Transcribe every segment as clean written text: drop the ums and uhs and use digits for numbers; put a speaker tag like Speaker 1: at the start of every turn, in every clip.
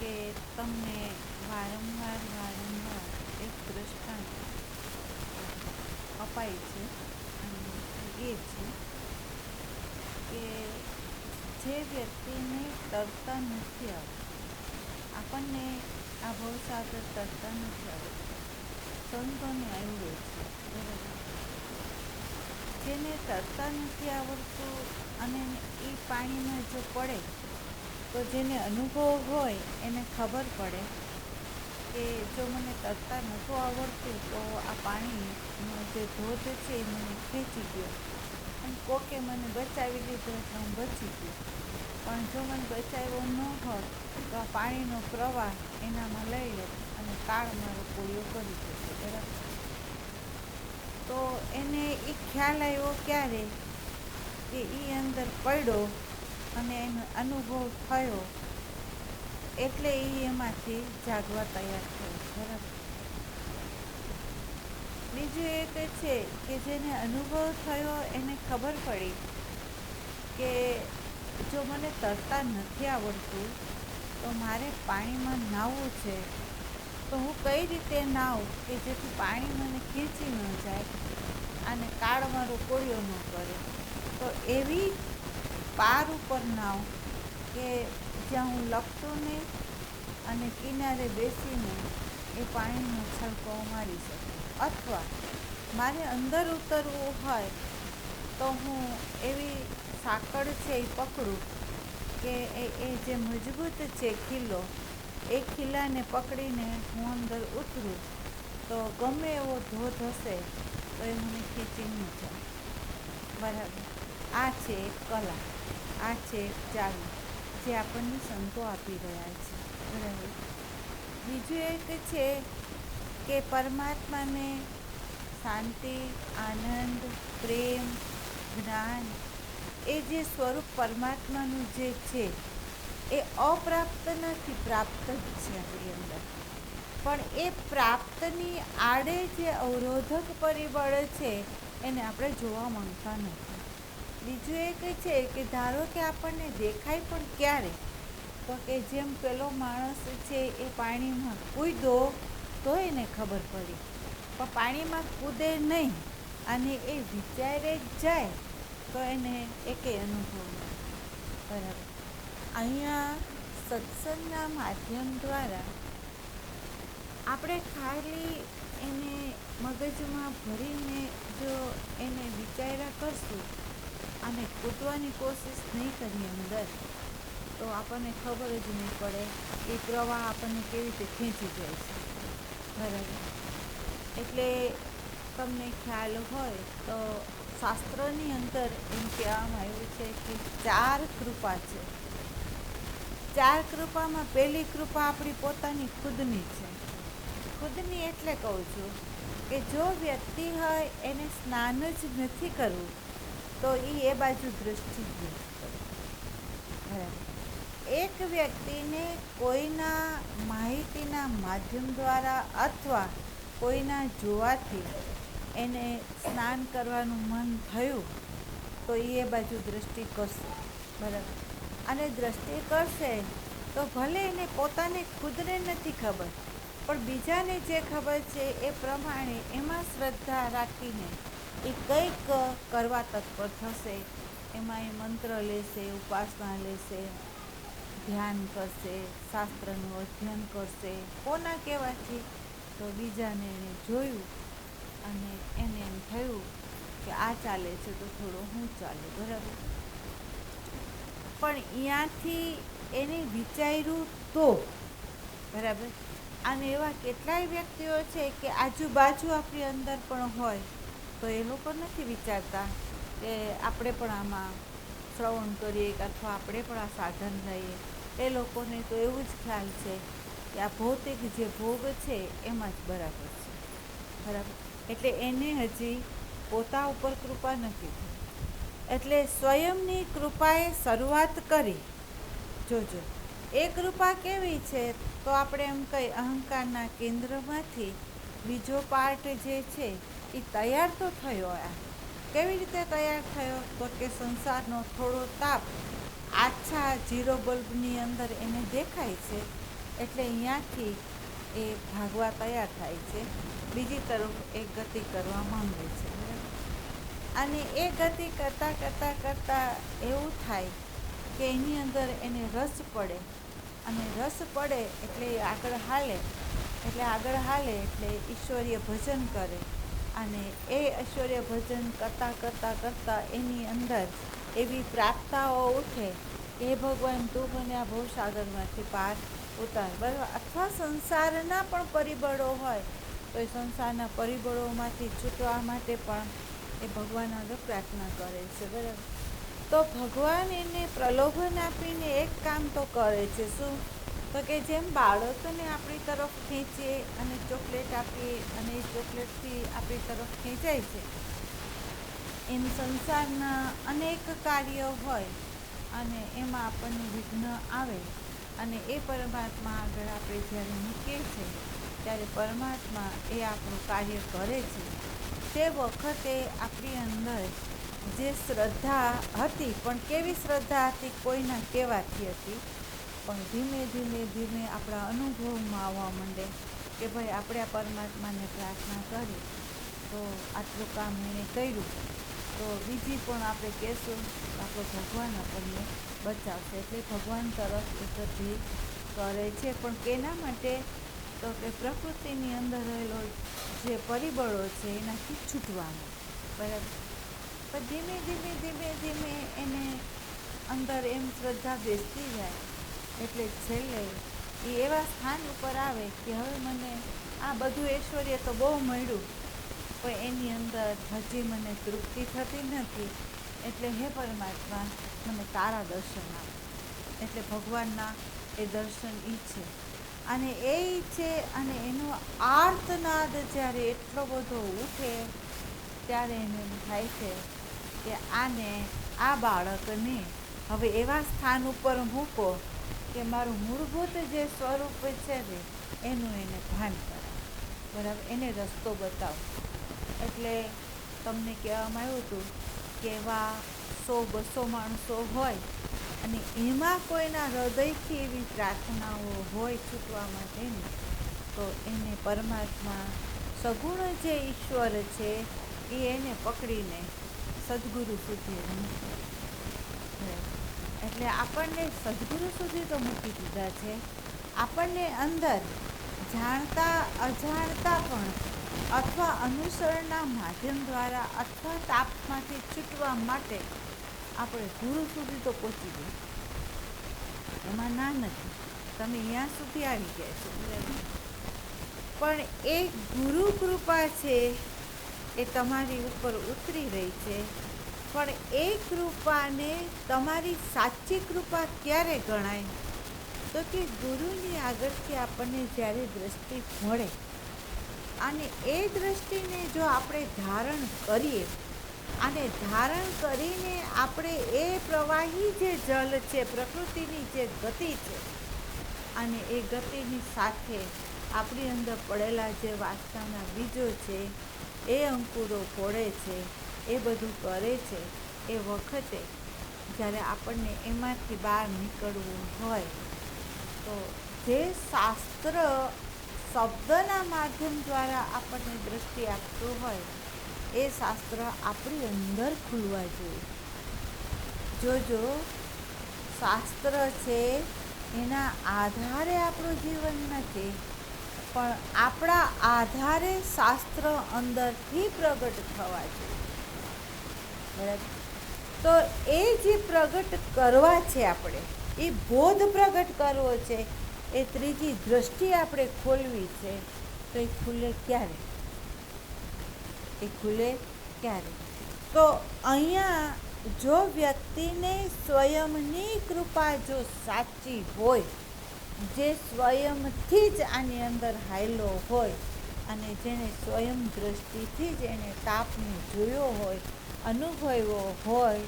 Speaker 1: કે તમને વારંવાર એક દ્રષ્ટાંત અપાય છે, અને એ છે કે જે વ્યક્તિને તરતા નથી આવડતું, આપણને આ ભવસાગર તરતા નથી આવડતું, સંતોને આવડે છે, બરાબર. જેને તરતા નથી આવડતું અને એ પાણીમાં જો પડે તો જેને અનુભવ હોય એને ખબર પડે કે જો મને તરતા નહોતું આવડતું તો આ પાણીનો જે ધોધ છે એ મને ખેંચી ગયો, અને કોકે મને બચાવી લીધો એટલે હું બચી ગયો. પણ જો મને બચાવ્યો ન હોત તો આ પાણીનો પ્રવાહ એનામાં લઈ લેત અને કાળ મારો કોળિયો કરી દેતો, બરાબર. તો એને એ ખ્યાલ આવ્યો ક્યારે કે એ અંદર પડ્યો અને એનો અનુભવ થયો, એટલે એ એમાંથી જાગવા તૈયાર થયો, બરાબર. બીજું એક છે કે જેને અનુભવ થયો એને ખબર પડી કે જો મને તરતા નથી આવડતું તો મારે પાણીમાં નાહવું છે, તો હું કઈ રીતે નાહું કે જેથી પાણી મને ખેંચી ન જાય અને કાળ મારો કોળિયો ન કરે. તો એવી પાર ઉપર નાવ કે જ્યાં હું લપટું નહીં અને કિનારે બેસીને એ પાણીનો છલકો મારી શકું, અથવા મારે અંદર ઉતરવું હોય તો હું એવી સાંકળ છે એ પકડું કે એ જે મજબૂત છે ખીલો, એ ખીલાને પકડીને હું અંદર ઉતરું તો ગમે એવો ધોધ હશે તો એ મને ખેંચી ન જાય, બરાબર. આ છે એક કલા, આ છે એક ચાવી જે આપણને સંતો આપી રહ્યા છે, બરાબર. બીજું એક છે કે પરમાત્માને શાંતિ, આનંદ, પ્રેમ, જ્ઞાન, એ જે સ્વરૂપ પરમાત્માનું જે છે એ અપ્રાપ્ત નથી, પ્રાપ્ત જ છે આપણી અંદર. પણ એ પ્રાપ્તની આડે જે અવરોધક પરિબળ છે એને આપણે જોવા માંગતા નથી. બીજું એક છે કે ધારો કે આપણને દેખાય પણ ક્યારે, તો કે જેમ પેલો માણસ છે એ પાણીમાં કૂદ્યો તો એને ખબર પડી, પણ પાણીમાં કૂદે નહીં અને એ વિચારે જ જાય તો એને એકેય અનુભવ નથી, બરાબર. અહીંયા સત્સંગના માધ્યમ દ્વારા આપણે ખાલી એને મગજમાં ભરીને જો એને વિચાર્યા કરશું અને કૂદવાની કોશિશ નહીં કરીએ અંદર, તો આપણને ખબર જ નહીં પડે એ પ્રવાહ આપણને કેવી રીતે ખેંચી જાય છે, બરાબર. એટલે તમને ખ્યાલ હોય તો શાસ્ત્રની અંદર એમ કહેવામાં આવ્યું છે કે 4 કૃપા છે. 4 કૃપામાં પહેલી કૃપા આપણી પોતાની ખુદની છે. ખુદની એટલે કહું છું કે જો વ્યક્તિ હોય એને સ્નાન જ નથી કરવું તો એ બાજુ દૃષ્ટિ જ નથી કરતી, બરાબર. એક વ્યક્તિને કોઈના માહિતીના માધ્યમ દ્વારા અથવા કોઈના જોવાથી એને સ્નાન કરવાનું મન થયું તો એ બાજુ દૃષ્ટિ કરશે, બરાબર. અને દૃષ્ટિ કરશે તો ભલે એને પોતાને ખુદને નથી ખબર, પણ બીજાને જે ખબર છે એ પ્રમાણે એમાં શ્રદ્ધા રાખીને એ કંઈક કરવા તત્પર થશે. એમાં એ મંત્ર લેશે, ઉપાસના લેશે, ધ્યાન કરશે, શાસ્ત્રનું અધ્યયન કરશે. કોના કહેવાથી? તો બીજાને એને જોયું અને એને એમ થયું કે આ ચાલે છે તો થોડો હું ચાલે, બરાબર. પણ અહીંયાથી એને વિચાર્યું તો, બરાબર. અને એવા કેટલાય વ્યક્તિઓ છે કે આજુબાજુ આપણી અંદર પણ હોય તો એ લોકો નથી વિચારતા કે આપણે પણ આમાં શ્રવણ કરીએ કે અથવા આપણે પણ આ સાધન લઈએ. એ લોકોને તો એવું જ ખ્યાલ છે કે આ ભૌતિક જે ભોગ છે એમાં જ બરાબર છે, બરાબર. એટલે એને હજી પોતા ઉપર કૃપા નથી થઈ. એટલે સ્વયંની કૃપાએ શરૂઆત કરી. જોજો એ કૃપા કેવી છે તો આપણે એમ કહી અહંકારના કેન્દ્રમાંથી બીજો પાર્ટ જે છે એ તૈયાર તો થયો. આ કેવી રીતે તૈયાર થયો તો કે સંસારનો થોડો તાપ આછા 0 બલ્બની અંદર એને દેખાય છે એટલે અહીંયાથી એ ભાગવા તૈયાર થાય છે, બીજી તરફ એ ગતિ કરવા માંગે છે, બરાબર. અને એ ગતિ કરતાં એવું થાય કે એની અંદર એને રસ પડે, અને રસ પડે એટલે આગળ હાલે એટલે ઈશ્વરીય ભજન કરે, અને એ ઐશ્વર્ય ભજન કરતાં એની અંદર એવી પ્રાર્થનાઓ ઉઠે કે હે ભગવાન, તું મને આ ભવસાગરમાંથી પાર ઉતાર, બરાબર. અથવા સંસારના પણ પરિબળો હોય તો એ સંસારના પરિબળોમાંથી છૂટવા માટે પણ એ ભગવાન આગળ પ્રાર્થના કરે છે, બરાબર. તો ભગવાન એને પ્રલોભન આપીને એક કામ તો કરે છે, શું? તો કે જેમ બાળકોને આપણી તરફ ખેંચીએ અને ચોકલેટ આપીએ અને એ ચોકલેટથી આપણી તરફ ખેંચાય છે, એમ સંસારના અનેક કાર્યો હોય અને એમાં આપણને વિઘ્ન આવે, અને એ પરમાત્મા આગળ આપણે જ્યારે મૂકીએ છીએ ત્યારે પરમાત્મા એ આપણું કાર્ય કરે છે. તે વખતે આપણી અંદર જે શ્રદ્ધા હતી, પણ કેવી શ્રદ્ધા હતી? કોઈના કહેવાથી હતી, પણ ધીમે આપણા અનુભવમાં આવવા માંડે કે ભાઈ આપણે આ પરમાત્માને પ્રાર્થના કરી તો આટલું કામ એણે કર્યું, તો બીજી પણ આપણે કહેશું તો આપણો ભગવાન આપણને બચાવશે. એટલે ભગવાન તરફ એ ગતિ કરે છે, પણ કેના માટે? તો કે પ્રકૃતિની અંદર રહેલો જે પરિબળો છે એનાથી છૂટવાનું, બરાબર. પણ ધીમે એને અંદર એમ શ્રદ્ધા બેસતી જાય એટલે છેલ્લે એ એવા સ્થાન ઉપર આવે કે હવે મને આ બધું ઐશ્વર્ય તો બહુ મળ્યું, પણ એની અંદર હજી મને તૃપ્તિ થતી નથી, એટલે હે પરમાત્મા, મને તારા દર્શન આપ. એટલે ભગવાનના એ દર્શન ઈચ્છે, અને એ ઈચ્છે, અને એનો આર્તનાદ જ્યારે એટલો બધો ઉઠે ત્યારે એને એમ થાય છે કે આ બાળકને હવે એવા સ્થાન ઉપર મૂકો કે મારું મૂળભૂત જે સ્વરૂપ છે ને એનું એને ભાન કરાવો, બરાબર. એને રસ્તો બતાવો. એટલે તમને કહેવામાં આવ્યું હતું કે એવા 100-200 માણસો હોય અને એમાં કોઈના હૃદયથી એવી પ્રાર્થનાઓ હોય છૂટવા માટેની, તો એને પરમાત્મા સગુણ જે ઈશ્વર છે એ એને પકડીને સદગુરુ સુધી મૂકે. એટલે આપણને સદગુરુ સુધી તો મૂકી દીધા છે, આપણને અંદર જાણતા અજાણતા પણ અથવા અનુસરણના માધ્યમ દ્વારા અથવા તાપમાંથી છૂટવા માટે આપણે ગુરુ સુધી તો પહોંચી ગયા, એમાં ના નથી. તમે અહીંયા સુધી આવી ગયા છો, પણ એ ગુરુ કૃપા છે એ તમારી ઉપર ઉતરી રહી છે, પણ એ કૃપાને તમારી સાચી કૃપા ક્યારે ગણાય? તો કે ગુરુની આગળથી આપણને જ્યારે દ્રષ્ટિ મળે અને એ દ્રષ્ટિને જો આપણે ધારણ કરીએ, અને ધારણ કરીને આપણે એ પ્રવાહી જે જલ છે, પ્રકૃતિની જે ગતિ છે, અને એ ગતિની સાથે આપણી અંદર પડેલા જે વાસનાના બીજો છે એ અંકુરો ફોડે છે, એ બધું કરે છે, એ વખતે જ્યારે આપણને એમાંથી બહાર નીકળવું હોય તો જે શાસ્ત્ર શબ્દના માધ્યમ દ્વારા આપણને દ્રષ્ટિ આપતું હોય એ શાસ્ત્ર આપણી અંદર ખુલવા જોઈએ. જોજો, શાસ્ત્ર છે એના આધારે આપણું જીવન નથી, પણ આપણા આધારે શાસ્ત્ર અંદરથી પ્રગટ થવા જોઈએ, બરાબર. તો એ જે પ્રગટ કરવા છે, આપણે એ બોધ પ્રગટ કરવો છે, એ ત્રીજી દ્રષ્ટિ આપણે ખોલવી છે, તો એ ખુલે ક્યારે? તો અહીંયા જો વ્યક્તિને સ્વયંની કૃપા જો સાચી હોય, જે સ્વયંથી જ આની અંદર હાયલો હોય, અને જેણે સ્વયં દ્રષ્ટિથી જ એને તાપને જોયો હોય, અનુભવ્યો હોય,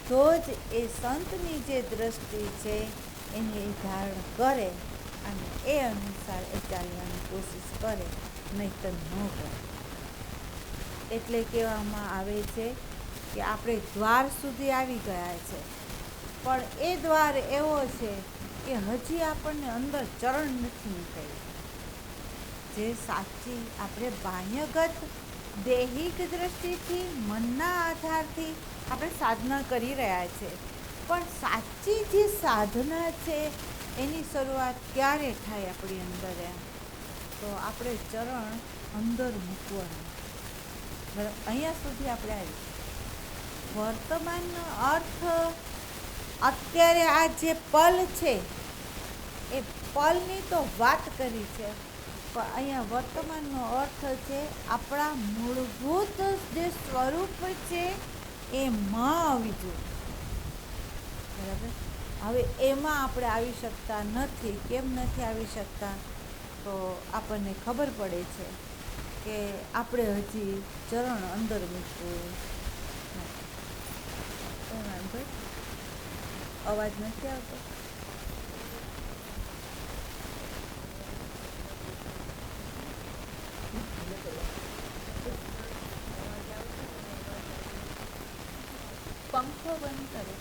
Speaker 1: તો જ એ સંતની જે દ્રષ્ટિ છે એની ધારણ કરે અને એ અનુસાર એ ચાલવાની કોશિશ કરે, નહીંતર ન કરે. એટલે કહેવામાં આવે છે કે આપણે દ્વાર સુધી આવી ગયા છે, પણ એ દ્વાર એવો છે કે હજી આપણને અંદર ચરણ નથી નીકળ્યું. જે સાચી આપણે બાહ્યગત દૈહિક દ્રષ્ટિથી મનના આધારથી આપણે સાધના કરી રહ્યા છે, પણ સાચી જે સાધના છે એની શરૂઆત ક્યારે થાય આપણી અંદર? તો આપણે ચરણ અંદર મૂકવાનું. બરાબર, અહીંયા સુધી આપણે આવી. વર્તમાનનો અર્થ અત્યારે આ જે પલ છે એ પલની તો વાત કરી છે, પણ અહીંયા વર્તમાનનો અર્થ છે આપણા મૂળભૂત જે સ્વરૂપ છે એમાં આવી જવું. બરાબર, હવે એમાં આપણે આવી શકતા નથી. કેમ નથી આવી શકતા? તો આપણને ખબર પડે છે કે આપણે હજી ચરણ અંદર મૂકવું નથી. અવાજ નથી આવતો? પંખો બંધ કરે.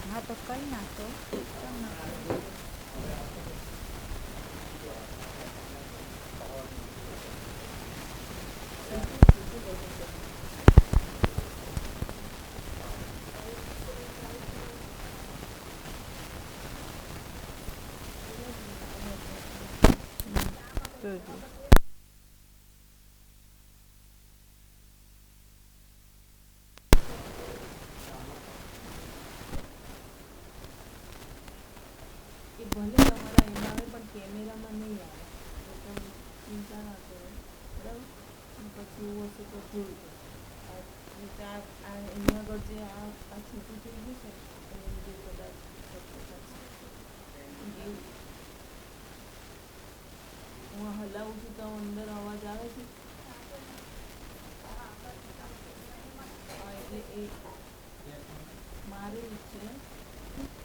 Speaker 1: હા, તો કઈ નાખો.
Speaker 2: ભલે તમારા એમાં આવે પણ કેમેરામાં નહીં આવે, તો ચિંતા ના કરો. બરાબર, પછી એવું હશે તો જોઈ લો. એના આગળ જે આ છૂટું થઈ ગયું છે એને લીધે કદાચ હું હલાવું છું તો અંદર અવાજ આવે છે. એટલે એ મારે છે.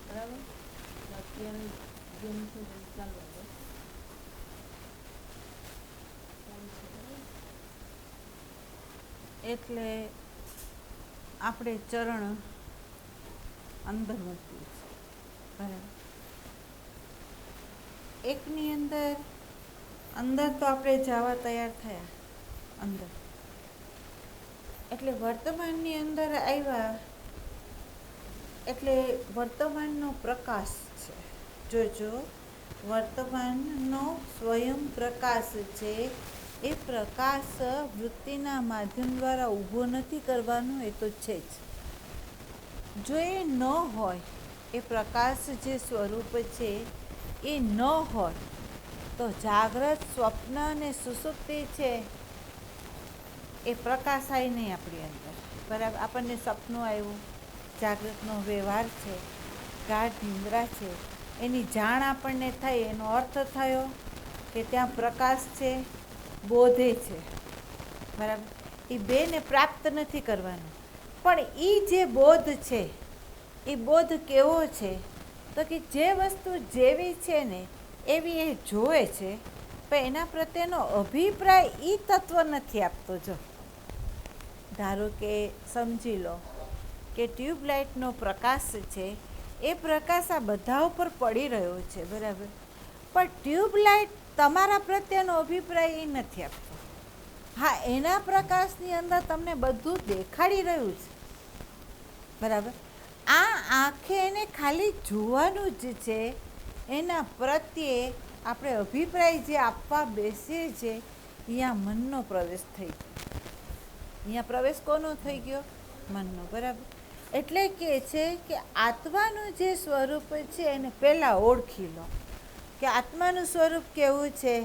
Speaker 2: બરાબર, અત્યારે જેમ છે તેમ ચાલુ.
Speaker 1: એટલે આપણે ચરણ અંદર મૂકવું છે. બરાબર, એકની અંદર તો આપણે જવા તૈયાર થયા અંદર. એટલે વર્તમાનની અંદર આવ્યા એટલે વર્તમાનનો પ્રકાશ છે. જોજો, વર્તમાનનો સ્વયં પ્રકાશ છે. એ પ્રકાશ વૃત્તિના માધ્યમ દ્વારા ઊભો નથી કરવાનો, એ તો છે જ. જો એ ન હોય, એ પ્રકાશ જે સ્વરૂપ છે એ ન હોય, તો જાગ્રત, સ્વપ્ન અને સુષુપ્તિ છે એ પ્રકાશ આવી નહીં આપણી અંદર. બરાબર, આપણને સપનું આવ્યું, જાગૃતનો વ્યવહાર છે, ગાઢ નિંદ્રા છે, એની જાણ આપણને થઈ, એનો અર્થ થયો કે ત્યાં પ્રકાશ છે, બોધે છે. બરાબર, એ બેને પ્રાપ્ત નથી કરવાનું. પણ એ જે બોધ છે એ બોધ કેવો છે? તો કે જે વસ્તુ જેવી છે ને એવી એ જોવે છે, પણ એના પ્રત્યેનો અભિપ્રાય એ તત્વ નથી આપતો. જો ધારો કે સમજી લો કે ટ્યુબલાઇટનો પ્રકાશ છે, એ પ્રકાશ આ બધા ઉપર પડી રહ્યો છે. બરાબર, પણ ટ્યુબલાઇટ તમારા પ્રત્યેનો અભિપ્રાય એ નથી આપતો. હા, એના પ્રકાશની અંદર તમને બધું દેખાડી રહ્યું છે. બરાબર, આ આંખે એને ખાલી જોવાનું જ છે. એના પ્રત્યે આપણે અભિપ્રાય જે આપવા બેસીએ છીએ, અહીંયા મનનો પ્રવેશ થઈ ગયો. અહીંયા પ્રવેશ કોનો થઈ ગયો? મનનો. બરાબર, એટલે કે છે કે આત્માનું જે સ્વરૂપ છે એને પહેલાં ઓળખી લો કે આત્માનું સ્વરૂપ કેવું છે.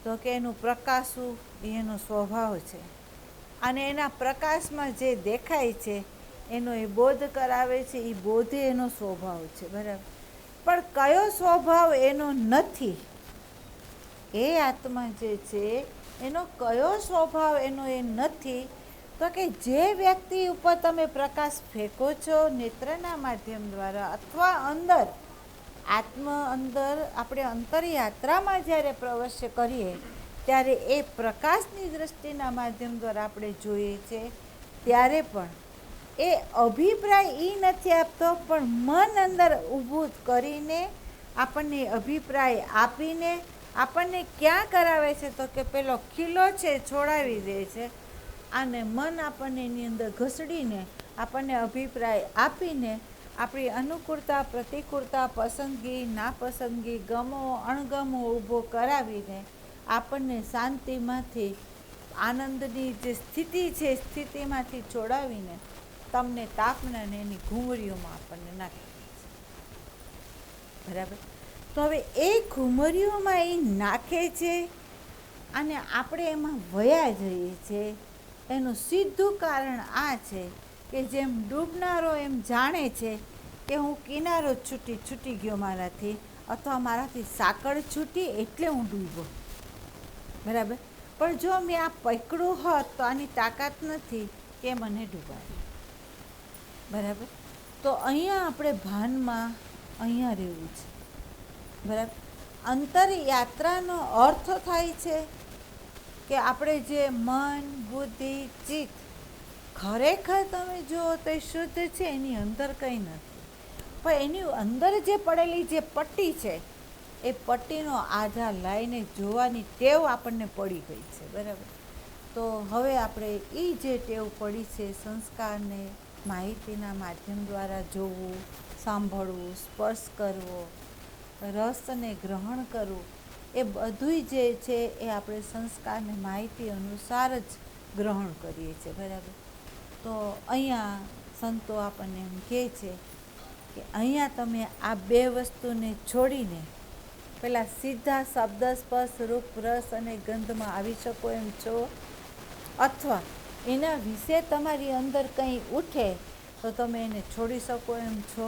Speaker 1: તો કે એનું પ્રકાશવું એનો સ્વભાવ છે, અને એના પ્રકાશમાં જે દેખાય છે એનો એ બોધ કરાવે છે, એ બોધ એનો સ્વભાવ છે. બરાબર, પણ કયો સ્વભાવ એનો નથી? એ આત્મા જે છે એનો કયો સ્વભાવ એનો એ નથી? તો કે જે વ્યક્તિ ઉપર તમે પ્રકાશ ફેંકો છો નેત્રના માધ્યમ દ્વારા, અથવા અંદર આપણે અંતરયાત્રામાં જ્યારે પ્રવેશ કરીએ ત્યારે એ પ્રકાશની દૃષ્ટિના માધ્યમ દ્વારા આપણે જોઈએ છે ત્યારે પણ એ અભિપ્રાય એ નથી આપતો, પણ મન અંદર ઊભું કરીને આપણને અભિપ્રાય આપીને આપણને ક્યાં કરાવે છે તો કે પેલો ખીલો છે છોડાવી દે છે, અને મન આપણને એની અંદર ઘસડીને આપણને અભિપ્રાય આપીને આપણી અનુકૂળતા પ્રતિકૂળતા પસંદગી નાપસંદગી ગમો અણગમો ઊભો કરાવીને આપણને શાંતિમાંથી આનંદની જે સ્થિતિ છે સ્થિતિમાંથી છોડાવીને તમને તાપને અને એની ઘૂમરીઓમાં આપણને નાખી દે છે. બરાબર. તો હવે એ ઘૂમરીઓમાં એ નાખે છે અને આપણે એમાં વયા જઈએ છીએ, એનું સીધું કારણ આ છે કે જેમ ડૂબનારો એમ જાણે છે કે હું કિનારો છૂટી ગયો મારાથી, અથવા મારાથી સાંકળ છૂટી એટલે હું ડૂબ્યો. બરાબર. પણ જો મેં આ પકડ્યું હોત તો આની તાકાત નથી કે મને ડૂબાડે. બરાબર. તો અહીંયા આપણે ભાનમાં અહીંયા રહેવું છે. બરાબર. અંતરયાત્રાનો અર્થ થાય છે કે આપણે જે મન બુદ્ધિ ચિત્ત ખરેખર તમે જુઓ તો એ શુદ્ધ છે, એની અંદર કંઈ નથી, પણ એની અંદર જે પડેલી જે પટ્ટી છે એ પટ્ટીનો આધાર લાઈને જોવાની ટેવ આપણને પડી ગઈ છે. બરાબર. તો હવે આપણે એ જે ટેવ પડી છે સંસ્કારને માહિતીના માધ્યમ દ્વારા જોવું, સાંભળવું, સ્પર્શ કરવો, રસને ગ્રહણ કરવું, એ બધું જે છે એ આપણે સંસ્કારને માહિતી અનુસાર જ ગ્રહણ કરીએ છીએ. બરાબર. તો અહીંયા સંતો આપણને એમ કહે છે કે અહીંયા તમે આ બે વસ્તુને છોડીને પેલા સીધા શબ્દ સ્પર્શ રૂપ રસ અને ગંધમાં આવી શકો એમ છો, અથવા એના વિશે તમારી અંદર કંઈ ઉઠે તો તમે એને છોડી શકો એમ છો.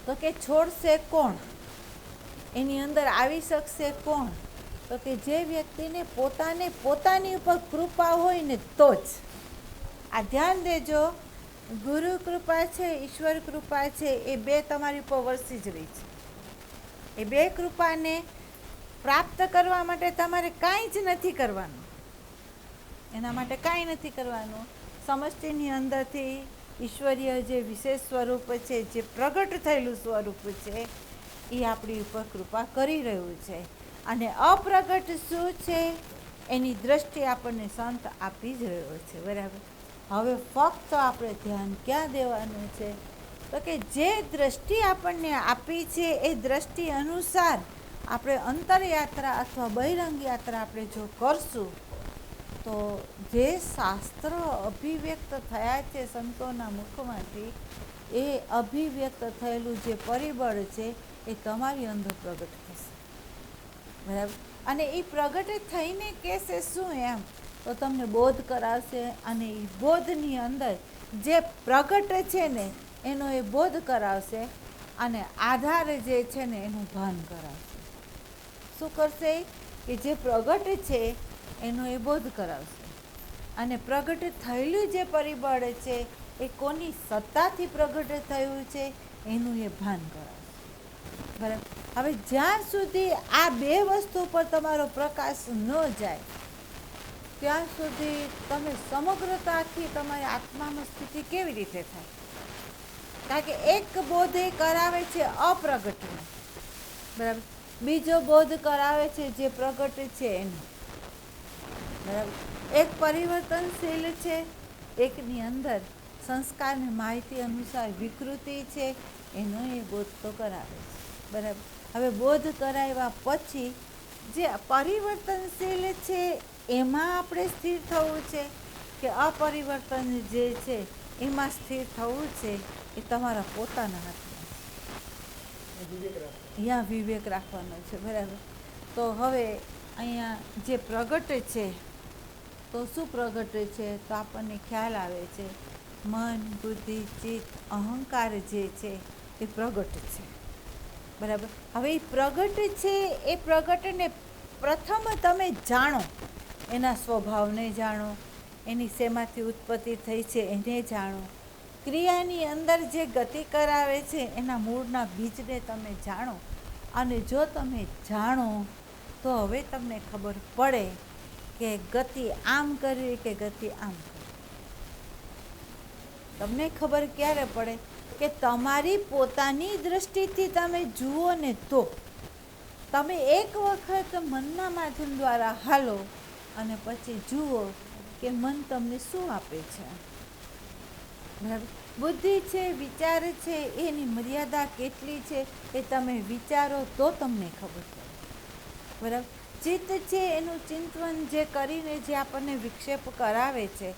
Speaker 1: તો કે છોડશે કોણ, એની અંદર આવી શકશે કોણ, તો કે જે વ્યક્તિને પોતાની ઉપર કૃપા હોય ને તો જ. આ ધ્યાન દેજો, ગુરુ કૃપા છે ઈશ્વર કૃપા છે એ બે તમારી ઉપર વરસી જ રહી છે. એ બે કૃપાને પ્રાપ્ત કરવા માટે તમારે કાંઈ જ નથી કરવાનું, એના માટે કાંઈ નથી કરવાનું. સમષ્ટિની અંદરથી ઈશ્વરીય જે વિશેષ સ્વરૂપ છે, જે પ્રગટ થયેલું સ્વરૂપ છે, એ આપણી ઉપર કૃપા કરી રહ્યું છે, અને અપ્રગટ શું છે એની દ્રષ્ટિ આપણને સંત આપી જ રહ્યો છે. બરાબર. હવે ફક્ત આપણે ધ્યાન ક્યાં દેવાનું છે તો કે જે દ્રષ્ટિ આપણને આપી છે એ દ્રષ્ટિ અનુસાર આપણે અંતરયાત્રા અથવા બહિરંગ યાત્રા આપણે જો કરશું તો જે શાસ્ત્ર અભિવ્યક્ત થયા છે સંતોના મુખમાંથી, એ અભિવ્યક્ત થયેલું જે પરિબળ છે એ તમારી અંદર પ્રગટ થશે. બરાબર. અને એ પ્રગટ થઈને કહેશે શું એમ, તો તમને બોધ કરાવશે, અને એ બોધની અંદર જે પ્રગટ છે ને એનો એ બોધ કરાવશે, અને આધાર જે છે ને એનું ભાન કરાવશે. શું કરશે કે જે પ્રગટ છે એનો એ બોધ કરાવશે, અને પ્રગટ થયેલું જે પરિબળ છે એ કોની સત્તાથી પ્રગટ થયું છે એનું એ ભાન કરાવશે. બરાબર. હવે જ્યાં સુધી આ બે વસ્તુ પર તમારો પ્રકાશ ન જાય ત્યાં સુધી તમે સમગ્રતાથી તમારી આત્માની સ્થિતિ કેવી રીતે થાય? કારણ કે એક બોધ એ કરાવે છે અપ્રગટનો, બરાબર, બીજો બોધ કરાવે છે જે પ્રગટ છે એનો. બરાબર. એક પરિવર્તનશીલ છે, એકની અંદર સંસ્કારની માહિતી અનુસાર વિકૃતિ છે, એનો એ બોધ તો કરાવે છે. બરાબર. હવે બોધ કરાવ્યા પછી જે પરિવર્તનશીલ છે એમાં આપણે સ્થિર થવું છે કે અપરિવર્તન જે છે એમાં સ્થિર થવું છે, એ તમારા પોતાના હાથમાં છે. અહીંયા વિવેક રાખવાનો છે. બરાબર. તો હવે અહીંયા જે પ્રગટ છે, તો શું પ્રગટ છે તો આપણને ખ્યાલ આવે છે મન બુદ્ધિ ચિત્ત અહંકાર જે છે એ પ્રગટ છે. બરાબર. હવે એ પ્રગટ છે એ પ્રગટને પ્રથમ તમે જાણો, એના સ્વભાવને જાણો, એની શેમાંથી ઉત્પત્તિ થઈ છે એને જાણો, ક્રિયાની અંદર જે ગતિ કરાવે છે એના મૂળના બીજને તમે જાણો, અને જો તમે જાણો તો હવે તમને ખબર પડે કે ગતિ આમ કરવી કે ગતિ આમ કરવી. તમને ખબર ક્યારે પડે કે તમારી પોતાની દૃષ્ટિથી તમે જુઓ ને તો તમે એક વખત મનના માધ્યમ દ્વારા હાલો અને પછી જુઓ કે મન તમને શું આપે છે. બરાબર. બુદ્ધિ છે, વિચાર છે, એની મર્યાદા કેટલી છે એ તમે વિચારો તો તમને ખબર પડે. બરાબર. ચિત્ત છે એનું ચિંતન જે કરીને જે આપણને વિક્ષેપ કરાવે છે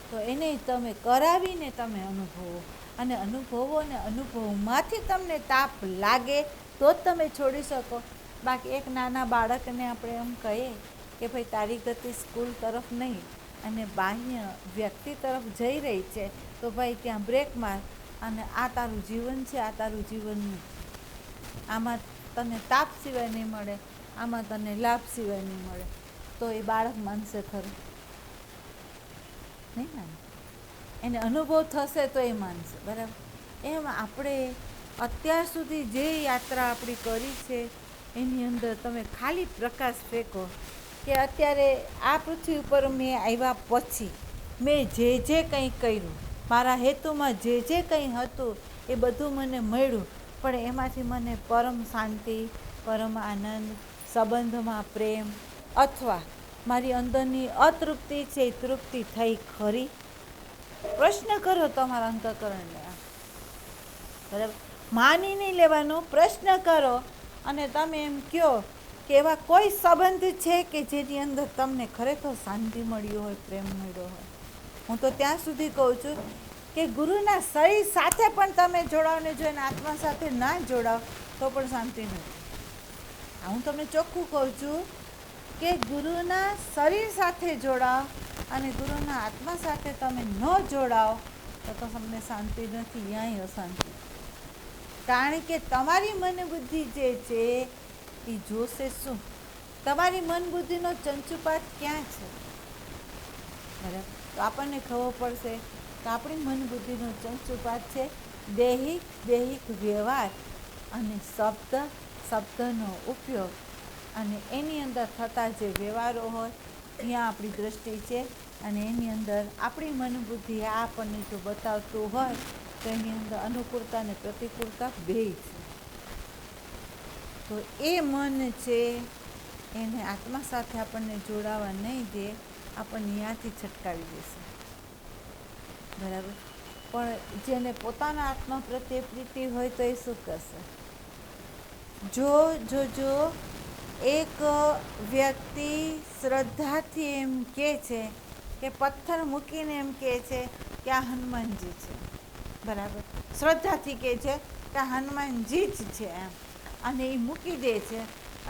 Speaker 1: તો એને તમે કરાવીને તમે અનુભવો, અને અનુભવો ને અનુભવમાંથી તમને તાપ લાગે તો જ તમે છોડી શકો. બાકી એક નાના બાળકને આપણે એમ કહીએ કે ભાઈ તારી ગતિ સ્કૂલ તરફ નહીં અને બાહ્ય વ્યક્તિ તરફ જઈ રહી છે તો ભાઈ ત્યાં બ્રેક માર, અને આ તારું જીવન છે, આ તારું જીવન નહીં. આમાં તને તાપ સિવાય નહીં મળે, આમાં તને લાભ સિવાય નહીં મળે. તો એ બાળક માનશે ખરું? નહીં માને. એને અનુભવ થશે તો એ માનશે. બરાબર. એમ આપણે અત્યાર સુધી જે યાત્રા આપણી કરી છે એની અંદર તમે ખાલી પ્રકાશ ફેંકો કે અત્યારે આ પૃથ્વી ઉપર મેં આવ્યા પછી મેં જે જે કંઈ કર્યું, મારા હેતુમાં જે જે કંઈ હતું એ બધું મને મળ્યું, પણ એમાંથી મને પરમ શાંતિ, પરમ આનંદ, સંબંધમાં પ્રેમ અથવા મારી અંદરની અતૃપ્તિ છે એ તૃપ્તિ થઈ ખરી? પ્રશ્ન કરો તમારા અંતઃકરણને. બરાબર. માની નહીં લેવાનો, પ્રશ્ન કરો. અને તમે એમ કહો કે એવા કોઈ સંબંધ છે કે જેની અંદર તમને ખરેખર શાંતિ મળી હોય, પ્રેમ મળ્યો હોય. હું તો ત્યાં સુધી કહું છું કે ગુરુના શરીર સાથે પણ તમે જોડાવ ને જો એના આત્મા સાથે ના જોડાવ તો પણ શાંતિ નથી. હું તમને ચોખ્ખું કહું છું કે ગુરુના શરીર સાથે જોડાવ અને ગુરુના આત્મા સાથે તમે ન જોડાવ તો તમને શાંતિ નથી, યાય અશાંતિ. કારણ કે તમારી મન બુદ્ધિ જે છે એ જોશે શું? તમારી મન બુદ્ધિનો ચંચુપાત ક્યાં છે? બરાબર. તો આપણને ખબર પડશે કે આપણી મન બુદ્ધિનો ચંચુપાત છે દૈહિક વ્યવહાર અને શબ્દનો ઉપયોગ, અને એની અંદર થતા જે વ્યવહારો હોય ત્યાં આપણી દૃષ્ટિ છે, અને એની અંદર આપણી મન બુદ્ધિ આપણને જો બતાવતું હોય તો એની અંદર અનુકૂળતા અને પ્રતિકૂળતા બેય છે. તો એ મન છે એને આત્મા સાથે આપણને જોડાવા નહીં દે, આપણને ત્યાંથી છટકાવી દેશે. બરાબર. પણ જેને પોતાના આત્મા પ્રત્યે પ્રીતિ હોય તો એ શું કરશે? જો એક વ્યક્તિ શ્રદ્ધાથી એમ કહે છે કે પથ્થર મૂકીને એમ કહે છે કે આ હનુમાનજી છે. બરાબર. શ્રદ્ધાથી કહે છે કે આ હનુમાનજી જ છે એમ, અને એ મૂકી દે છે.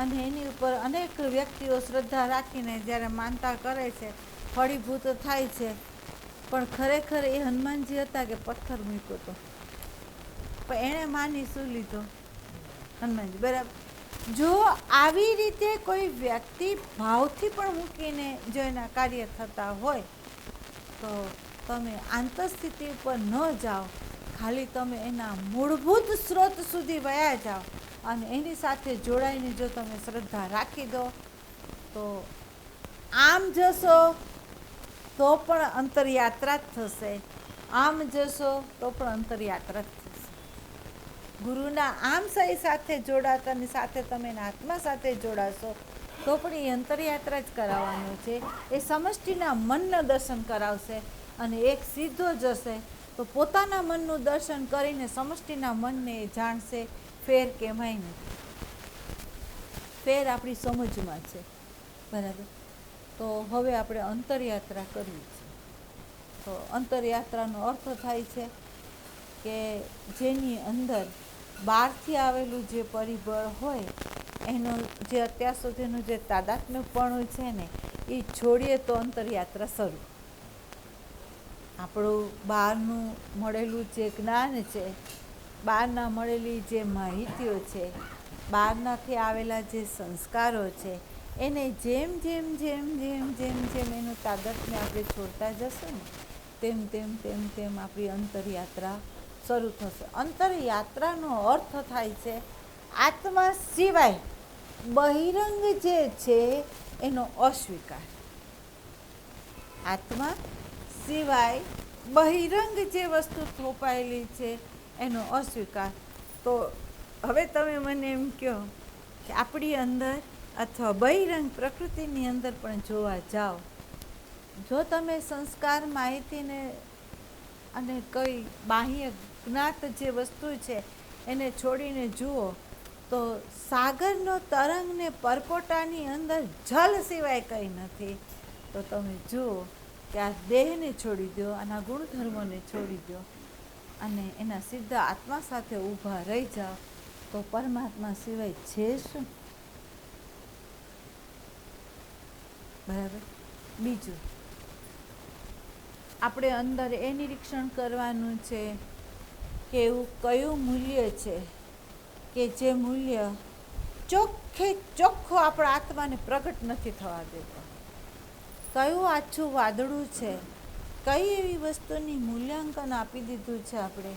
Speaker 1: અને એની ઉપર અનેક વ્યક્તિઓ શ્રદ્ધા રાખીને જ્યારે માનતા કરે છે, ફળીભૂત થાય છે, પણ ખરેખર એ હનુમાનજી હતા કે પથ્થર મૂક્યો હતો? પણ એણે માની શું લીધો? હનુમાનજી. બરાબર. જો આવી રીતે કોઈ વ્યક્તિ ભાવથી પણ મૂકીને જો એના કાર્ય થતા હોય તો તમે આંતરસ્થિતિ ઉપર ન જાઓ, ખાલી તમે એના મૂળભૂત સ્ત્રોત સુધી વયા જાઓ અને એની સાથે જોડાઈને જો તમે શ્રદ્ધા રાખી દો તો આમ જશો તો પણ અંતરયાત્રા જ થશે, આમ જશો તો પણ અંતરયાત્રા જ થશે. ગુરુના આમ સહી સાથે જોડાતાની સાથે તમે એના આત્મા સાથે જોડાશો તો પણ એ અંતરયાત્રા જ કરાવવાનો છે. એ સમષ્ટિના મનનું દર્શન કરાવશે, અને એક સીધો જશે તો પોતાના મનનું દર્શન કરીને સમષ્ટિના મનને એ જાણશે. ફેર કેમાંય નથી. ફેર આપણી સમજમાં છે. બરાબર. તો હવે આપણે અંતરયાત્રા કરવી છે. તો અંતરયાત્રાનો અર્થ થાય છે કે જેની અંદર બહારથી આવેલું જે પરિબળ હોય એનો જે અત્યાર સુધીનું જે તાદાત્મ્યપણું છે ને એ છોડીએ તો અંતરયાત્રા શરૂ. આપણું બહારનું મળેલું જે જ્ઞાન છે, બહારના મળેલી જે માહિતીઓ છે, બહારનાથી આવેલા જે સંસ્કારો છે, એને જેમ એનું તાદાત્મ્ય આપણે છોડતા જશું ને તેમ આપણી અંતરયાત્રા શરૂ થશે. અંતરયાત્રાનો અર્થ થાય છે આત્મા સિવાય બહિરંગ જે છે એનો અસ્વીકાર. આત્મા સિવાય બહિરંગ જે વસ્તુ થોપાયેલી છે એનો અસ્વીકાર. તો હવે તમે મને એમ કહો કે આપણી અંદર અથવા બહિરંગ પ્રકૃતિની અંદર પણ જોવા જાઓ, જો તમે સંસ્કાર માહિતીને અને કઈ બાહ્ય જ્ઞાત જે વસ્તુ છે એને છોડીને જુઓ તો સાગરનો તરંગને પરપોટાની અંદર જલ સિવાય કંઈ નથી. તો તમે જુઓ કે આ દેહને છોડી દો, આના ગુણધર્મોને છોડી દો અને એના સીધા આત્મા સાથે ઊભા રહી જાઓ તો પરમાત્મા સિવાય છે શું? બરાબર. બીજું, આપણે અંદર એ નિરીક્ષણ કરવાનું છે કે એવું કયું મૂલ્ય છે કે જે મૂલ્ય ચોખ્ખું આપણા આત્માને પ્રગટ નથી થવા દેતો. કયું આછું વાદળું છે, કઈ એવી વસ્તુની મૂલ્યાંકન આપી દીધું છે આપણે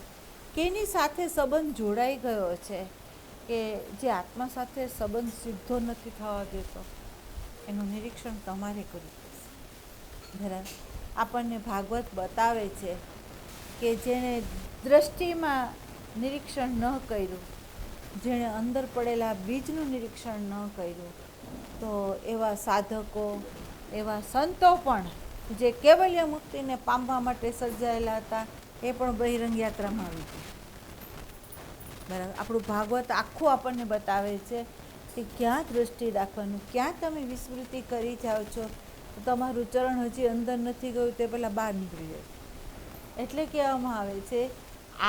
Speaker 1: કે એની સાથે સંબંધ જોડાઈ ગયો છે કે જે આત્મા સાથે સંબંધ સીધો નથી થવા દેતો. એનું નિરીક્ષણ તમારે કરવું પડશે. બરાબર. આપણને ભાગવત બતાવે છે કે જેણે દ્રષ્ટિમાં નિરીક્ષણ ન કર્યું, જેણે અંદર પડેલા બીજનું નિરીક્ષણ ન કર્યું, તો એવા સાધકો, એવા સંતો પણ જે કેવલ્ય મુક્તિને પામવા માટે સર્જાયેલા હતા એ પણ બહિરંગ યાત્રામાં આવી ગયા. બરાબર. આપણું ભાગવત આખું આપણને બતાવે છે કે ક્યાં દ્રષ્ટિ રાખવાનું, ક્યાં તમે વિસ્મૃતિ કરી જાઓ છો તો તમારું ચરણ હજી અંદર નથી ગયું તે પહેલાં બહાર નીકળી જાય. એટલે કહેવામાં આવે છે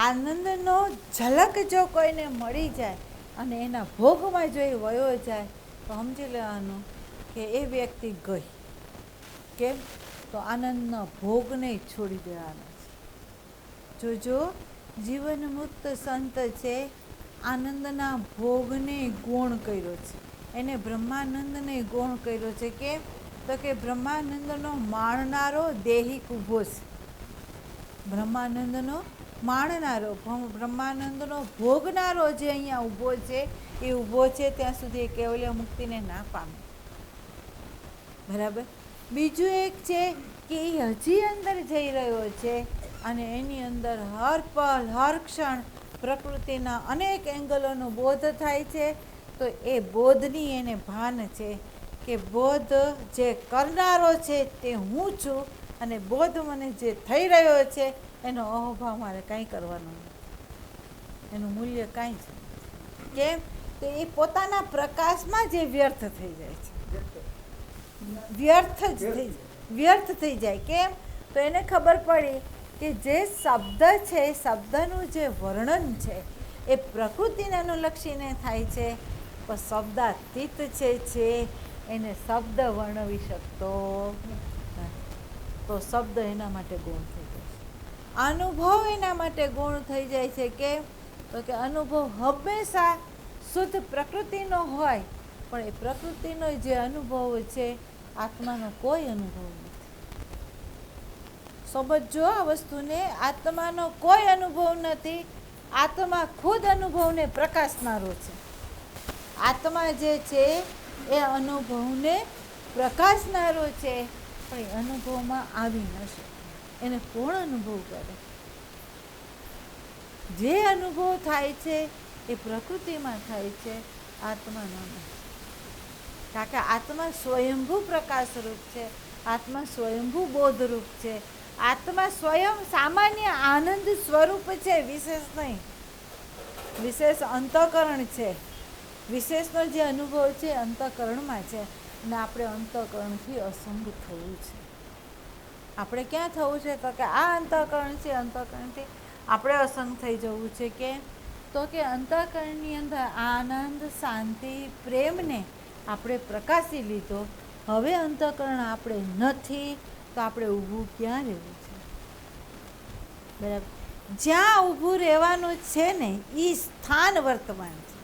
Speaker 1: આનંદનો ઝલક જો કોઈને મળી જાય અને એના ભોગમાં જો એ વયો જાય તો સમજી લેવાનું કે એ વ્યક્તિ ગઈ. કેમ? તો આનંદના ભોગને છોડી દેવાના છે. જોજો, જીવન મુક્ત સંત છે આનંદના ભોગને ગૌણ કર્યો છે, એને બ્રહ્માનંદને ગૌણ કર્યો છે. કેમ? તો કે બ્રહ્માનંદનો માણનારો દેહિક ઊભો છે, બ્રહ્માનંદનો માણનારો, બ્રહ્માનંદનો ભોગનારો જે અહીંયા ઊભો છે એ ઊભો છે ત્યાં સુધી એ કેવલ્ય મુક્તિને ના પામે. બરાબર. બીજું એક છે કે એ હજી અંદર જઈ રહ્યો છે અને એની અંદર હર પલ હર ક્ષણ પ્રકૃતિના અનેક એંગલોનો બોધ થાય છે. તો એ બોધની એને ભાન છે કે બોધ જે કરનારો છે તે હું છું અને બોધ મને જે થઈ રહ્યો છે એનો અહોભાવ મારે કાંઈ કરવાનો નથી, એનું મૂલ્ય કાંઈ છે. કેમ? તો એ પોતાના પ્રકાશમાં જે વ્યર્થ થઈ જાય છે, વ્યર્થ થઈ જાય. કેમ? તો એને ખબર પડી કે જે શબ્દ છે, શબ્દનું જે વર્ણન છે એ પ્રકૃતિને અનુલક્ષીને થાય છે, પણ શબ્દાતીત છે એને શબ્દ વર્ણવી શકતો નથી. તો શબ્દ એના માટે ગૌણ થઈ જાય છે, અનુભવ એના માટે ગૌણ થઈ જાય છે. કેમ? તો કે અનુભવ હંમેશા શુદ્ધ પ્રકૃતિનો હોય, પણ એ પ્રકૃતિનો જે અનુભવ છે આત્માનો કોઈ અનુભવ નથી. સમજો આ વસ્તુને, આત્માનો કોઈ અનુભવ નથી. આત્મા ખુદ અનુભવને પ્રકાશનારો છે. આત્મા જે છે એ અનુભવને પ્રકાશનારો છે, પણ એ અનુભવમાં આવી ન શકે. એને કોણ અનુભવ કરે? જે અનુભવ થાય છે એ પ્રકૃતિમાં થાય છે, આત્માનો નહીં. કારણ કે આત્મા સ્વયંભૂ પ્રકાશરૂપ છે, આત્મા સ્વયંભૂ બોધરૂપ છે, આત્મા સ્વયં સામાન્ય આનંદ સ્વરૂપ છે, વિશેષ નહીં. વિશેષ અંતઃકરણ છે, વિશેષનો જે અનુભવ છે અંતઃકરણમાં છે અને આપણે અંતઃકરણથી અસંગ થવું છે. આપણે ક્યાં થવું છે? તો કે આ અંતઃકરણ છે, અંતઃકરણથી આપણે અસંગ થઈ જવું છે. કે તો કે અંતઃકરણની અંદર આનંદ, શાંતિ, પ્રેમને આપણે પ્રકાશી લીધો. હવે અંતઃકરણ આપણે નથી તો આપણે ઊભું ક્યાં રહેવું છે? બરાબર. જ્યાં ઊભું રહેવાનું છે ને એ સ્થાન વર્તમાન છે,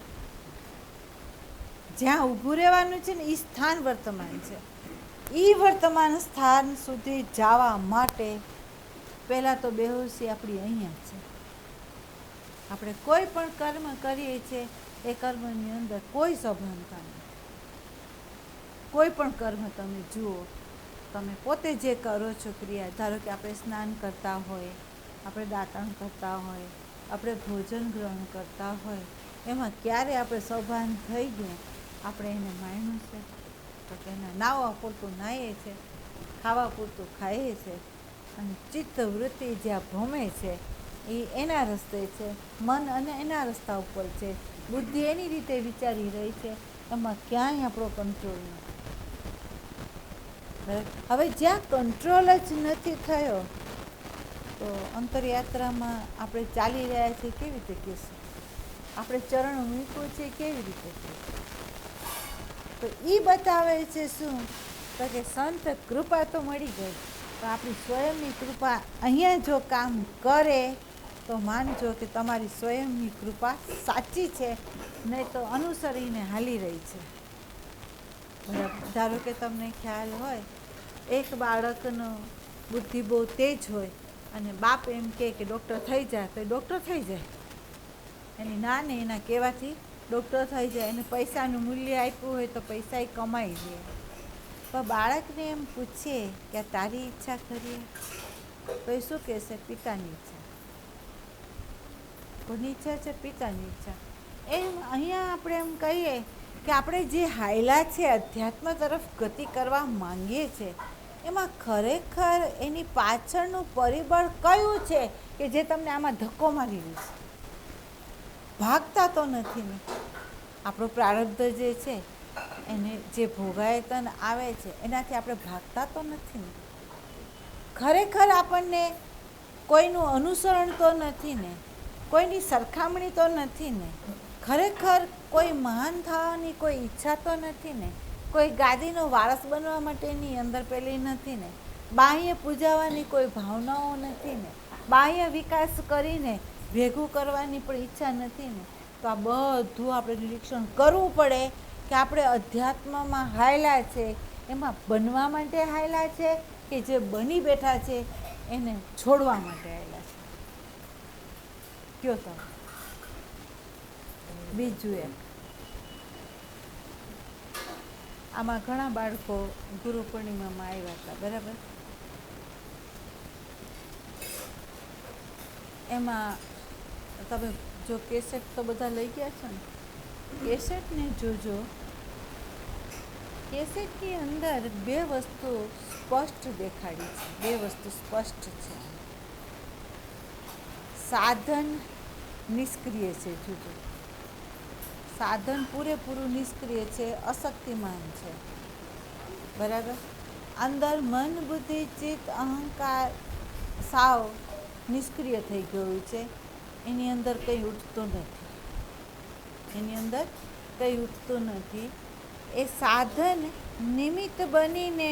Speaker 1: જ્યાં ઊભું રહેવાનું છે ને એ સ્થાન વર્તમાન છે. એ વર્તમાન સ્થાન સુધી જવા માટે પહેલાં તો બેહોશી આપણી અહીંયા છે. આપણે કોઈ પણ કર્મ કરીએ છીએ એ કર્મની અંદર કોઈ સભાનતા નથી. કોઈ પણ કર્મ તમે જુઓ, તમે પોતે જે કરો છો ક્રિયા, ધારો કે આપણે સ્નાન કરતા હોય, આપણે દાંતણ કરતા હોય, આપણે ભોજન ગ્રહણ કરતા હોય, એમાં ક્યારે આપણે સભાન થઈ ગયું, આપણે એને માન્યું છે? તો કે નાહવા પૂરતું નાહીએ છે, ખાવા પૂરતું ખાઈએ છે, અને ચિત્ત વૃત્તિ જ્યાં ભમે છે એ એના રસ્તે છે, મન અને એના રસ્તા ઉપર છે, બુદ્ધિ એની રીતે વિચારી રહી છે, એમાં ક્યાંય આપણો કંટ્રોલ નથી. હવે જ્યાં કંટ્રોલ જ નથી થયો, તો અંતરયાત્રામાં આપણે ચાલી રહ્યા છીએ કેવી રીતે કહેશું? આપણે ચરણ મૂક્યું છે કેવી રીતે કહેશું? તો એ બતાવે છે શું? તો કે સંત કૃપા તો મળી ગઈ, તો આપણી સ્વયંની કૃપા અહીંયા જો કામ કરે તો માનજો કે તમારી સ્વયંની કૃપા સાચી છે, નહીં તો અનુસરીને હાલી રહી છે. બરાબર. ધારો કે તમને ખ્યાલ હોય, એક બાળકનો બુદ્ધિ બહુ તેજ હોય અને બાપ એમ કે ડૉક્ટર થઈ જાય, તો ડૉક્ટર થઈ જાય. એની નાને એના કહેવાથી ડૉક્ટર થઈ જાય. એને પૈસાનું મૂલ્ય આપ્યું હોય તો પૈસા એ કમાઈ લે. તો બાળકને એમ પૂછીએ કે તારી ઈચ્છા કરીએ, તો એ શું કહેશે? પિતાની ઈચ્છા. કોની ઈચ્છા છે? પિતાની ઈચ્છા. એમ અહીંયા આપણે એમ કહીએ કે આપણે જે હાયલા છે, અધ્યાત્મ તરફ ગતિ કરવા માંગીએ છીએ, એમાં ખરેખર એની પાછળનું પરિબળ કયું છે કે જે તમને આમાં ધક્કો મારી રહ્યું છે? ભાગતા તો નથી ને. આપણો પ્રારબ્ધ જે છે, એને જે ભોગાયતન આવે છે એનાથી આપણે ભાગતા તો નથી ને. ખરેખર આપણને કોઈનું અનુસરણ તો નથી ને, કોઈની સરખામણી તો નથી ને, ખરેખર કોઈ મહાન થવાની કોઈ ઈચ્છા તો નથી ને, કોઈ ગાદીનો વારસ બનવા માટેની અંદર પેલી નથી ને, બાહ્ય પૂજાવાની કોઈ ભાવનાઓ નથી ને, બાહ્ય વિકાસ કરીને ભેગું કરવાની પણ ઈચ્છા નથી ને. તો આ બધું આપણે નિરીક્ષણ કરવું પડે કે આપણે અધ્યાત્મમાં હાયલા છે, એમાં બનવા માટે હાયલા છે કે જે બની બેઠા છે એને છોડવા માટે હાયલા છે? કયો તમે. બીજું એક, આમાં ઘણા બાળકો ગુરુ પૂર્ણિમામાં આવ્યા હતા, બરાબર. એમાં તમે જો કેસેટ તો બધા લઈ ગયા છો ને, કેસેટને જોજો. કેસેટની અંદર બે વસ્તુ સ્પષ્ટ દેખાડી છે, બે વસ્તુ સ્પષ્ટ છે. સાધન નિષ્ક્રિય છે, જોજો. સાધન પૂરેપૂરું નિષ્ક્રિય છે, અશક્તિમાન છે, બરાબર. અંદર મન, બુદ્ધિ, ચિત્ત, અહંકાર સાવ નિષ્ક્રિય થઈ ગયું છે. એની અંદર કંઈ ઉઠતું નથી, એની અંદર કંઈ ઉઠતું નથી. એ સાધન નિમિત્ત બનીને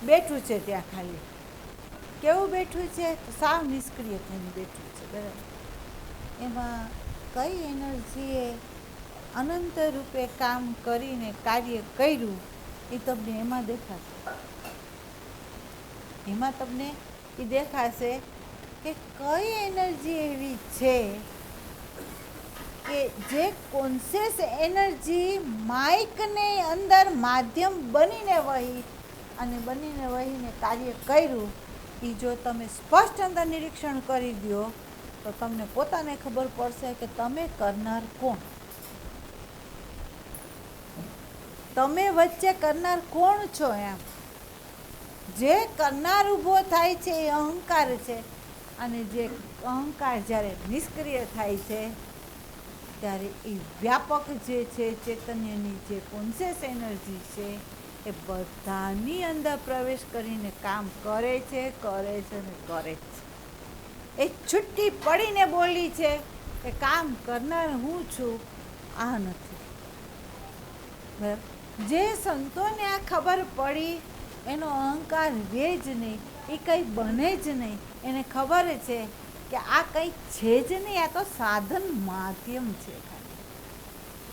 Speaker 1: બેઠું છે ત્યાં ખાલી. કેવું બેઠું છે? તો સાવ નિષ્ક્રિય થઈને બેઠું છે, બરાબર. એમાં કઈ એનર્જીએ અનંત રૂપે કામ કરીને કાર્ય કર્યું એ તમને એમાં દેખાશે. એમાં તમને એ દેખાશે કે કઈ એનર્જી એવી છે કે જે કોન્શિયસ એનર્જી માઇકને અંદર માધ્યમ બનીને વહીને કાર્ય કર્યું. એ જો તમે સ્પષ્ટ અંદર નિરીક્ષણ કરી દો તો તમને પોતાને ખબર પડશે કે તમે કરનાર કોણ, તમે વચ્ચે કરનાર કોણ છો. એમ જે કરનાર ઊભો થાય છે એ અહંકાર છે, અને જે અહંકાર જ્યારે નિષ્ક્રિય થાય છે ત્યારે એ વ્યાપક જે છે ચૈતન્યની જે કોન્શિયસ એનર્જી છે એ બધાની અંદર પ્રવેશ કરીને કામ કરે છે ને કરે છે. એ છૂટી પડીને બોલી છે કે કામ કરનાર હું છું, આ નથી. બરાબર. જે સંતોને આ ખબર પડી એનો અહંકાર રહે જ નહીં, એ કંઈ બને જ નહીં. એને ખબર છે કે આ કંઈ છે જ નહીં, આ તો સાધન માધ્યમ છે ખાલી,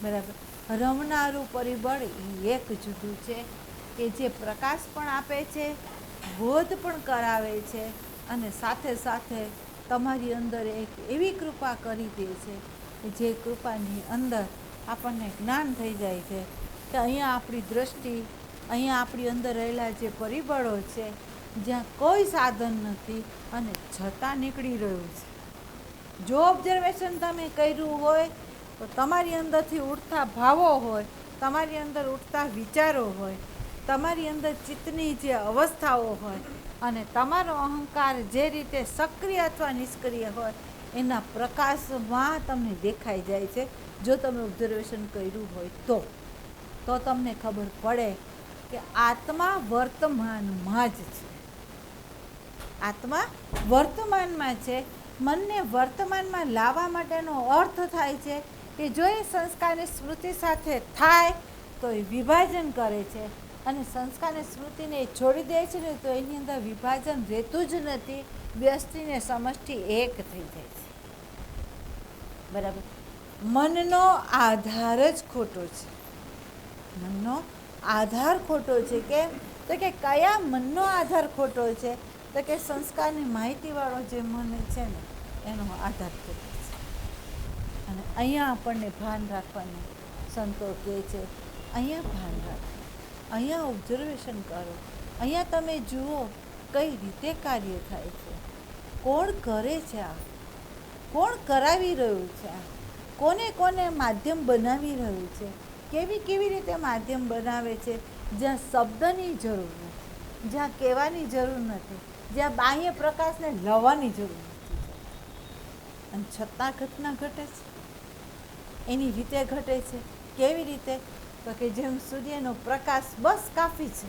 Speaker 1: બરાબર. રમનારું પરિબળ એક જુદું છે કે જે પ્રકાશ પણ આપે છે, બોધ પણ કરાવે છે, અને સાથે સાથે તમારી અંદર એક એવી કૃપા કરી દે છે કે જે કૃપાની અંદર આપણને જ્ઞાન થઈ જાય છે કે અહીંયા આપણી દૃષ્ટિ અહીંયા આપણી અંદર રહેલા જે પરિબળો છે, જ્યાં કોઈ સાધન નથી અને છતાં નીકળી રહ્યું છે. જો ઓબ્ઝર્વેશન તમે કર્યું હોય તો તમારી અંદરથી ઉઠતા ભાવો હોય, તમારી અંદર ઉઠતા વિચારો હોય, તમારી અંદર ચિત્તની જે અવસ્થાઓ હોય અને તમારો અહંકાર જે રીતે સક્રિય અથવા નિષ્ક્રિય હોય એના પ્રકાશમાં તમને દેખાઈ જાય છે. જો તમે ઓબ્ઝર્વેશન કર્યું હોય તો તમને ખબર પડે કે આત્મા વર્તમાનમાં જ છે. આત્મા વર્તમાનમાં છે. મનને વર્તમાનમાં લાવવા માટેનો અર્થ થાય છે કે જો એ સંસ્કારની સ્મૃતિ સાથે થાય તો એ વિભાજન કરે છે, અને સંસ્કારની સ્મૃતિને એ છોડી દે છે ને તો એની અંદર વિભાજન રહેતું જ નથી. વ્યષ્ટિને સમષ્ટિ એક થઈ જાય છે. બરાબર. મનનો આધાર જ ખોટો છે. મનનો આધાર ખોટો છે. કેમ? તો કે કયા મનનો આધાર ખોટો છે? તો કે સંસ્કારની માહિતીવાળો જે મન છે ને એનો આધાર ખોટો છે. અને અહીંયા આપણને ભાન રાખવાનું સંતો કહે છે, અહીંયા ભાન રાખો, અહીંયા ઓબ્ઝર્વેશન કરો, અહીંયા તમે જુઓ કઈ રીતે કાર્ય થાય છે, કોણ કરે છે, આ કોણ કરાવી રહ્યું છે, આ કોને માધ્યમ બનાવી રહ્યું છે, કેવી રીતે માધ્યમ બનાવે છે, જ્યાં શબ્દની જરૂર નથી, જ્યાં કહેવાની જરૂર નથી, જ્યાં બાહ્ય પ્રકાશને લાવવાની જરૂર નથી, અને છતાં ઘટના ઘટે છે. એની રીતે ઘટે છે. કેવી રીતે? તો કે જેમ સૂર્યનો પ્રકાશ બસ કાફી છે.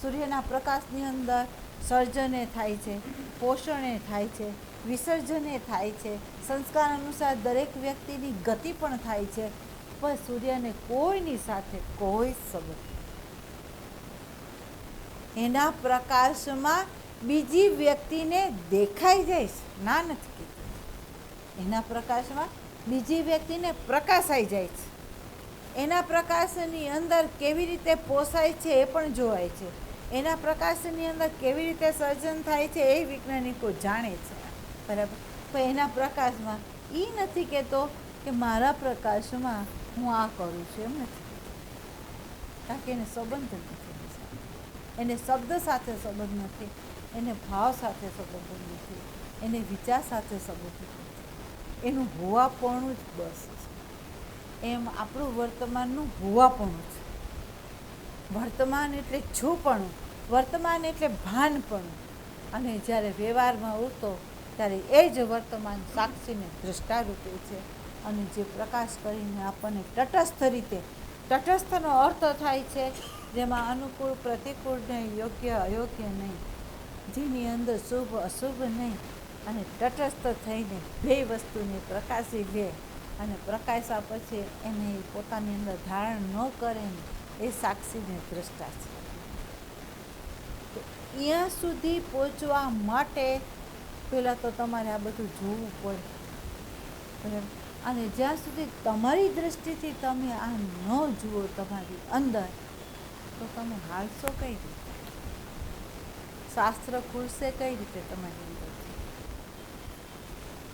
Speaker 1: સૂર્યના પ્રકાશની અંદર સર્જને થાય છે, પોષણે થાય છે, વિસર્જને થાય છે, સંસ્કાર અનુસાર દરેક વ્યક્તિની ગતિ પણ થાય છે, પણ સૂર્યને કોઈની સાથે કોઈ સંબંધ. એના પ્રકાશમાં બીજી વ્યક્તિને દેખાઈ જાય છે. ના નથી કીધું. એના પ્રકાશમાં બીજી વ્યક્તિને પ્રકાશાઈ જાય છે. એના પ્રકાશની અંદર કેવી રીતે પોસાય છે એ પણ જોવાય છે. એના પ્રકાશની અંદર કેવી રીતે સર્જન થાય છે એ વૈજ્ઞાનિકો જાણે છે. બરાબર. પણ એના પ્રકાશમાં એ નથી કહેતો કે મારા પ્રકાશમાં હું આ કરું છું, એમ નથી. કારણ કે એને સંબંધ નથી, એને શબ્દ સાથે સંબંધ નથી, એને ભાવ સાથે સંબંધ નથી, એને વિચાર સાથે સંબંધ નથી. એનું હોવાપણું જ બસ છે. એમ આપણું વર્તમાનનું હોવાપણું છે. વર્તમાન એટલે છુપણું, વર્તમાન એટલે ભાનપણું. અને જ્યારે વ્યવહારમાં ઉઠતો ત્યારે એ જ વર્તમાન સાક્ષીને દ્રષ્ટારૂપે છે. અને જે પ્રકાશ કરીને આપણને તટસ્થ રીતે, તટસ્થનો અર્થ થાય છે જેમાં અનુકૂળ પ્રતિકૂળ નહીં, યોગ્ય અયોગ્ય નહીં, જેની અંદર શુભ અશુભ નહીં, અને તટસ્થ થઈને બે વસ્તુને પ્રકાશી લે અને પ્રકાશા પછી એને પોતાની અંદર ધારણ ન કરે ને એ સાક્ષીને દ્રષ્ટા છે. તો અહીંયા સુધી પહોંચવા માટે પહેલાં તો તમારે આ બધું જોવું પડે. બરાબર. અને જ્યાં સુધી તમારી દૃષ્ટિથી તમે આ ન જુઓ તમારી અંદર, તો તમે હાલશો કઈ રીતે? શાસ્ત્ર ખુલશે કઈ રીતે તમારી અંદરથી?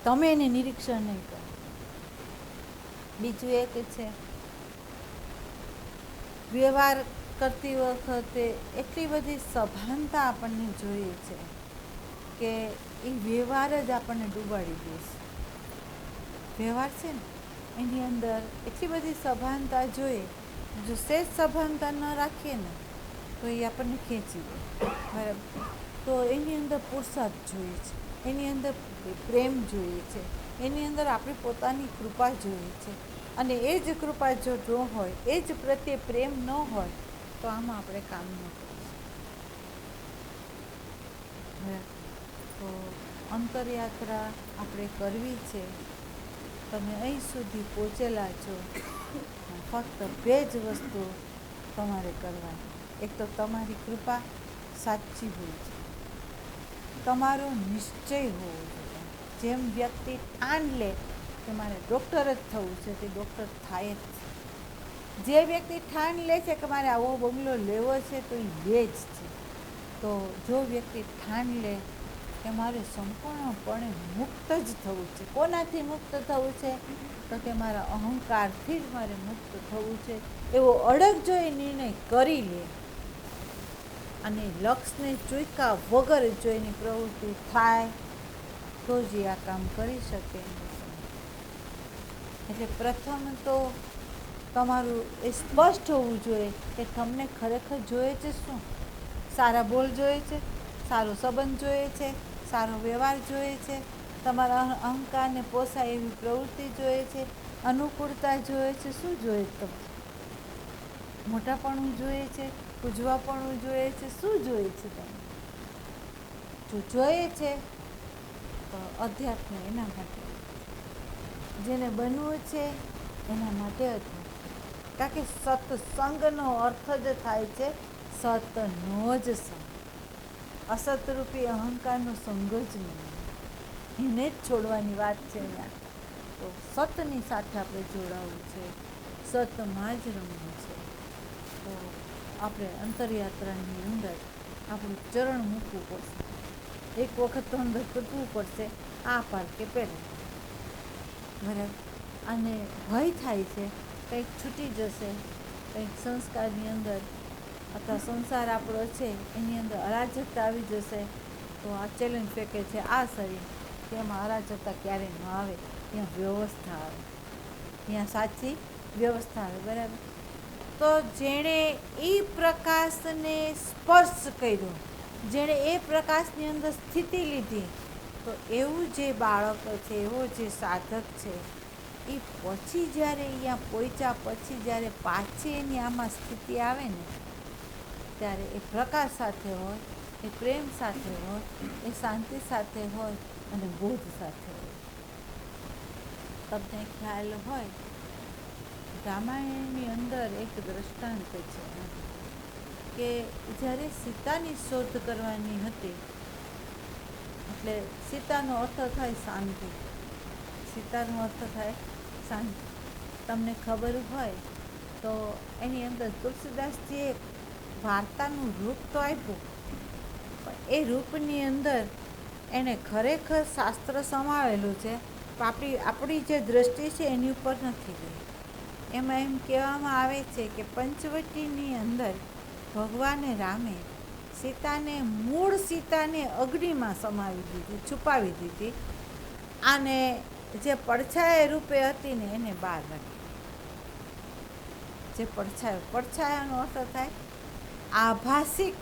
Speaker 1: તમે એને નિરીક્ષણ નહીં કરો. બીજું એક છે, વ્યવહાર કરતી વખતે એટલી બધી સભાનતા આપણને જોઈએ છે કે એ વ્યવહાર જ આપણને ડૂબાડી દે છે. વ્યવહાર છે ને એની અંદર એટલી બધી સભાનતા જોઈએ, જો સહેજ સભાનતા ન રાખીએ ને તો એ આપણને ખેંચી લે. બરાબર. તો એની અંદર પુરુષાર્થ જોઈએ છે, એની અંદર પ્રેમ જોઈએ છે, એની અંદર આપણી પોતાની કૃપા જોઈએ છે. અને એ જ કૃપા જો ન હોય, એ જ પ્રત્યે પ્રેમ ન હોય તો આમાં આપણે કામ ન કરીએ. તો અંતરયાત્રા આપણે કરવી છે. તમે અહીં સુધી પહોંચેલા છો, ફક્ત બે જ વસ્તુ તમારે કરવાની. એક તો તમારી કૃપા સાચી હોવી જોઈએ, તમારો નિશ્ચય હોવો જોઈએ. જેમ વ્યક્તિ ઠાન લે કે મારે ડૉક્ટર જ થવું છે તે ડૉક્ટર થાય જ છે. જે વ્યક્તિ ઠાન લે છે કે મારે આવો બંગલો લેવો છે તો એ લે જ છે. તો જો વ્યક્તિ ઠાન લે કે મારે સંપૂર્ણપણે મુક્ત જ થવું છે. કોનાથી મુક્ત થવું છે? તો કે મારા અહંકારથી જ મારે મુક્ત થવું છે. એવો અડગ જો એ નિર્ણય કરી લે અને લક્ષને ચૂક્યા વગર જો એની પ્રવૃત્તિ થાય તો જ એ આ કામ કરી શકે. એટલે પ્રથમ તો તમારું એ સ્પષ્ટ હોવું જોઈએ કે તમને ખરેખર જોઈએ છે શું. સારા બોલ જોઈએ છે, સારો સંબંધ જોઈએ છે, સારો વ્યવહાર જોઈએ છે, તમારા અહંકારને પોસાય એવી પ્રવૃત્તિ જોઈએ છે, અનુકૂળતા જોઈએ છે, શું જોઈએ તમને? મોટાપણું જોઈએ છે, ઉજવાપણું જોઈએ છે, શું જોઈએ છે તમને? જો જોઈએ છે તો અધ્યાત્મ એના માટે, જેને બનવું છે એના માટે જ. કારણ કે સત્સંગનો અર્થ જ થાય છે સતનો જ સંગ. અસતરૂપી અહંકારનો સંગ જ નહીં, એને જ છોડવાની વાત છે અહીંયા. તો સતની સાથે આપણે જોડાવું છે, સતમાં જ રમવું છે. તો આપણે અંતરયાત્રાની અંદર આપણું ચરણ મૂકવું પડશે. એક વખત તો અંદર કૂદવું પડશે, આ પાર કે પહેલાં. બરાબર. અને ભય થાય છે કંઈક છૂટી જશે, કંઈક સંસ્કારની અંદર અથવા સંસાર આપણો છે એની અંદર અરાજકતા આવી જશે, તો આ ચેલેન્જ ફેંકે છે આ શરીર કે એમાં અરાજકતા ક્યારેય ન આવે, ત્યાં વ્યવસ્થા આવે, ત્યાં સાચી વ્યવસ્થા આવે. બરાબર. તો જેણે એ પ્રકાશને સ્પર્શ કર્યો, જેણે એ પ્રકાશની અંદર સ્થિતિ લીધી, તો એવું જે બાળક છે, એવો જે સાધક છે, એ પછી જ્યારે અહીંયા પહોંચ્યા પછી જ્યારે પાછી એની આમાં સ્થિતિ આવે ને, ત્યારે એ પ્રકાશ સાથે હોય, એ પ્રેમ સાથે હોય, એ શાંતિ સાથે હોય અને બોધ સાથે હોય. તમને ખ્યાલ હોય, રામાયણની અંદર એક દ્રષ્ટાંત છે કે જ્યારે સીતાની શોધ કરવાની હતી, એટલે સીતાનો અર્થ થાય શાંતિ. સીતાનો અર્થ થાય શાંતિ. તમને ખબર હોય તો એની અંદર તુલસીદાસજીએ વાર્તાનું રૂપ તો આપ્યું, પણ એ રૂપની અંદર એને ખરેખર શાસ્ત્ર સમાવેલું છે, આપણી જે દૃષ્ટિ છે એની ઉપર નથી ગઈ. એમાં એમ કહેવામાં આવે છે કે પંચવટીની અંદર ભગવાને રામે મૂળ સીતાને અગ્નિમાં સમાવી દીધી, છુપાવી દીધી, અને જે પડછાયા રૂપે હતી ને એને બહાર રાખી. જે પડછાયાનો અર્થ થાય આભાસિક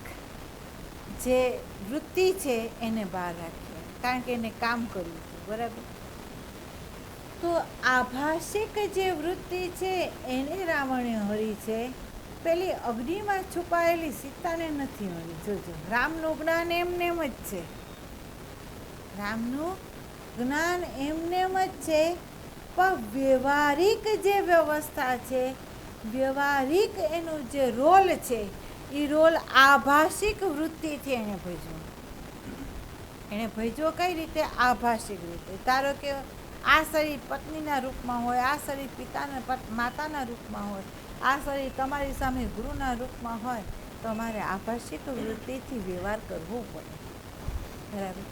Speaker 1: જે વૃત્તિ છે એને બહાર રાખી, કારણ કે એને કામ કર્યું હતું. બરાબર. તો આભાસિક જે વૃત્તિ છે એને રાવણે હરી છે, પેલી અગ્નિમાં છુપાયેલી સીતાને નથી હરી. જોજો, રામનું જ્ઞાન એમનેમ જ છે, રામનું જ્ઞાન એમનેમ જ છે, પણ વ્યવહારિક જે વ્યવસ્થા છે, વ્યવહારિક એનો જે રોલ છે, એ રોલ આભાસિક વૃત્તિથી એને ભજવો. એને ભજવો કઈ રીતે? આભાસિક રીતે. ધારો કે આ શરીર પત્નીના રૂપમાં હોય, આ શરીર માતાના રૂપમાં હોય, આ શરીર તમારી સામે ગુરુના રૂપમાં હોય, તો અમારે આભાસિક વૃત્તિથી વ્યવહાર કરવો પડે. બરાબર.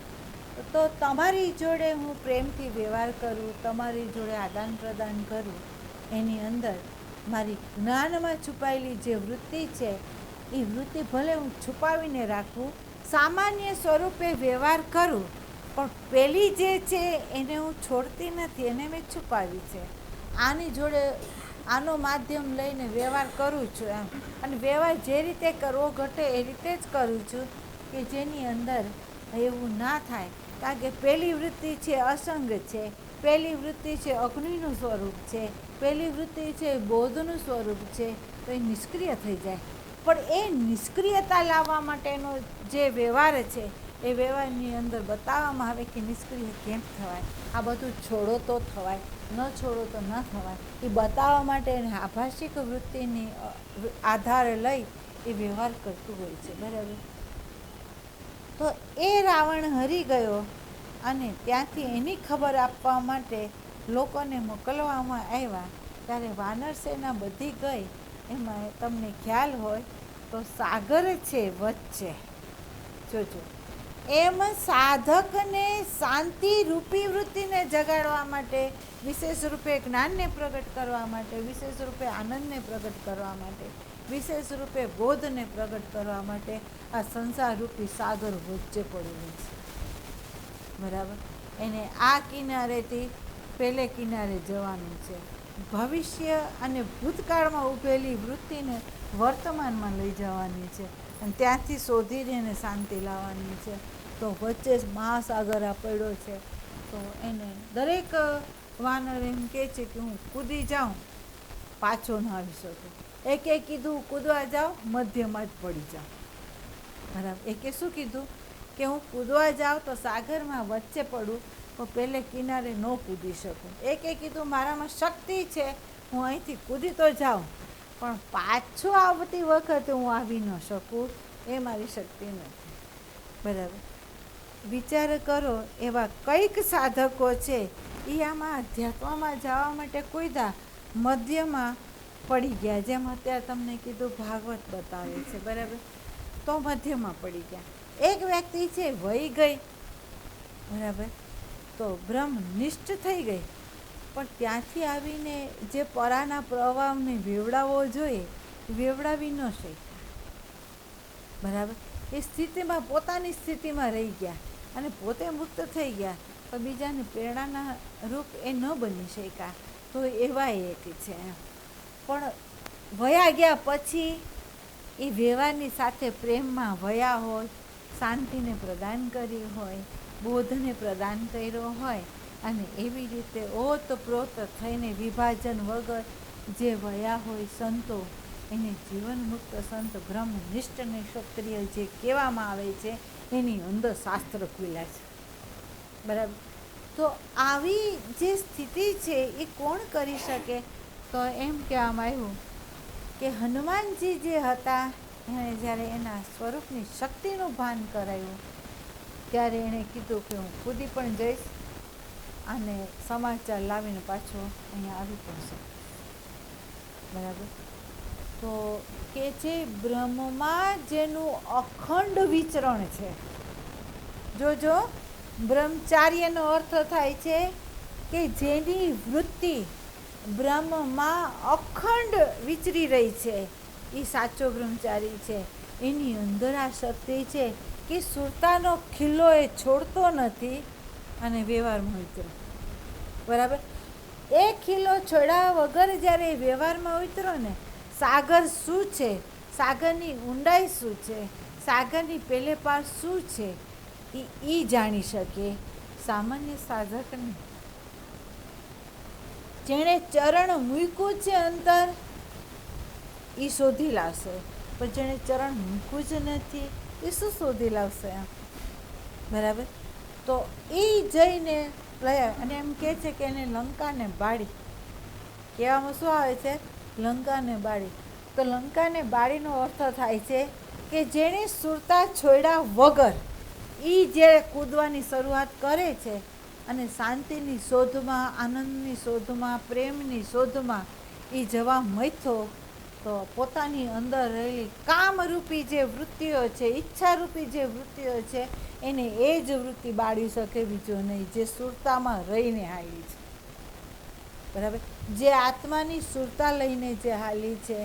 Speaker 1: તો તમારી જોડે હું પ્રેમથી વ્યવહાર કરું, તમારી જોડે આદાન પ્રદાન કરું, એની અંદર મારી જ્ઞાનમાં છુપાયેલી જે વૃત્તિ છે, એ વૃત્તિ ભલે હું છુપાવીને રાખું, સામાન્ય સ્વરૂપે વ્યવહાર કરું, પણ પેલી જે છે એને હું છોડતી નથી, એને મેં છુપાવી છે. આની જોડે આનો માધ્યમ લઈને વ્યવહાર કરું છું એમ. અને વ્યવહાર જે રીતે કરવો ઘટે એ રીતે જ કરું છું, કે જેની અંદર એવું ના થાય. કારણ કે પહેલી વૃત્તિ છે અસંગ છે, પહેલી વૃત્તિ છે અગ્નિનું સ્વરૂપ છે, પહેલી વૃત્તિ છે બોધનું સ્વરૂપ છે, તો એ નિષ્ક્રિય થઈ જાય. પણ એ નિષ્ક્રિયતા લાવવા માટેનો જે વ્યવહાર છે, એ વ્યવહારની અંદર બતાવવામાં આવે કે નિષ્ક્રિય કેમ થવાય, આ બધું છોડો તો થવાય, ન છોડો તો ન થવાય. એ બતાવવા માટે એને આભાસિક વૃત્તિની આધારે લઈ એ વ્યવહાર કરતું હોય છે. બરાબર. તો એ રાવણ હરી ગયો, અને ત્યાંથી એની ખબર આપવા માટે લોકોને મોકલવામાં આવ્યા. ત્યારે વાનર સેના બધી ગઈ. એમાં તમને ખ્યાલ હોય તો સાગર છે વચ્ચે. જોજો, એમ સાધકને શાંતિ રૂપી વૃત્તિને જગાડવા માટે, વિશેષ રૂપે જ્ઞાનને પ્રગટ કરવા માટે, વિશેષ રૂપે આનંદને પ્રગટ કરવા માટે વિશેષ રૂપે બોધને પ્રગટ કરવા માટે આ સંસારરૂપી સાગર વચ્ચે પડેલું છે. બરાબર, એને આ કિનારેથી પેલે કિનારે જવાનું છે. ભવિષ્ય અને ભૂતકાળમાં ઊભેલી વૃત્તિને વર્તમાનમાં લઈ જવાની છે અને ત્યાંથી શોધીને એને શાંતિ લાવવાની છે. તો વચ્ચે જ મહાસાગર આ પડ્યો છે. તો એને દરેક વાનર એમ કહે છે કે હું કૂદી જાઉં, પાછો ન આવી શકું. એકે કીધું કૂદવા જાઉં, મધ્યમાં જ પડી જાઉં. બરાબર, એકે શું કીધું કે હું કૂદવા જાઉં તો સાગરમાં વચ્ચે પડું, તો પેલે કિનારે ન કૂદી શકું. એકે કીધું મારામાં શક્તિ છે, હું અહીંથી કૂદી તો જાઉં, પણ પાછો આવતી વખતે હું આવી ન શકું, એ મારી શક્તિ નથી. બરાબર, વિચાર કરો એવા કંઈક સાધકો છે એ આમાં અધ્યાત્મમાં જવા માટે કૂદ્યા, મધ્યમાં પડી ગયા. જેમ અત્યારે તમને કીધું ભાગવત બતાવે છે. બરાબર, તો મધ્યમાં પડી ગયા. એક વ્યક્તિ છે વહી ગઈ, બરાબર, તો બ્રહ્મનિષ્ઠ થઈ ગઈ, પણ ત્યાંથી આવીને જે પરાના પ્રવાહને વેવડાવવો જોઈએ વેવડાવી ન શક્યા. બરાબર, એ સ્થિતિમાં પોતાની સ્થિતિમાં રહી ગયા અને પોતે મુક્ત થઈ ગયા, તો બીજાને પ્રેરણાના રૂપ એ ન બની શક્યા. તો એવા એક છે. પણ વયા ગયા પછી એ વ્યવહારની સાથે પ્રેમમાં વયા હોય, શાંતિને પ્રદાન કરી હોય, બોધને પ્રદાન કર્યો હોય, અને એવી રીતે ઓતપ્રોત થઈને વિભાજન વગર જે વયા હોય સંતો, એને જીવન મુક્ત સંત બ્રહ્મનિષ્ઠને ક્ષત્રિય જે કહેવામાં આવે છે, એની અંદર શાસ્ત્ર ખુલ્યા છે. બરાબર, તો આવી જે સ્થિતિ છે એ કોણ કરી શકે? તો એમ કહેવામાં આવ્યું કે હનુમાનજી જે હતા, એણે જ્યારે એના સ્વરૂપની શક્તિનું ભાન કરાયું, ત્યારે એણે કીધું કે હું કૂદી પણ જઈશ અને સમાચાર લાવીને પાછો અહીંયા આવી પણ શકીશ. બરાબર, તો કે જે બ્રહ્મમાં જેનું અખંડ વિચરણ છે. જોજો, બ્રહ્મચાર્યનો અર્થ થાય છે કે જેની વૃત્તિ બ્રહ્મમાં અખંડ વિચરી રહી છે, એ સાચો બ્રહ્મચારી છે. એની અંદર આ શક્તિ છે કે સુરતાનો ખીલ્લો એ છોડતો નથી અને વ્યવહારમાં ઉતરે. બરાબર, એ ખીલ્લો છોડ્યા વગર જ્યારે વ્યવહારમાં ઉતરો ને, સાગર શું છે, સાગરની ઊંડાઈ શું છે, સાગરની પેલે પાર શું છે, એ જાણી શકે. સામાન્ય સાધકને જેણે ચરણ મૂક્યું છે અંતર, એ શોધી લાવશે. પણ જેણે ચરણ મૂક્યું જ નથી, એ શું શોધી લાવશે? બરાબર, તો એ જઈને લઈ અને એમ કહે છે કે એને લંકાને બાળી. કહેવામાં શું આવે છે? લંકાને બાળી. તો લંકાને બાળીનો અર્થ થાય છે કે જેણે સુરતા છોડ્યા વગર એ જે કૂદવાની શરૂઆત કરે છે અને શાંતિની શોધમાં, આનંદની શોધમાં, પ્રેમની શોધમાં એ જવા મથ્યો, તો પોતાની અંદર રહેલી કામરૂપી જે વૃત્તિઓ છે, ઈચ્છારૂપી જે વૃત્તિઓ છે, એને એ જ વૃત્તિ બાળી શકે, બીજો નહીં, જે સુરતામાં રહીને હાલી છે. બરાબર, જે આત્માની સુરતા લઈને જે હાલી છે,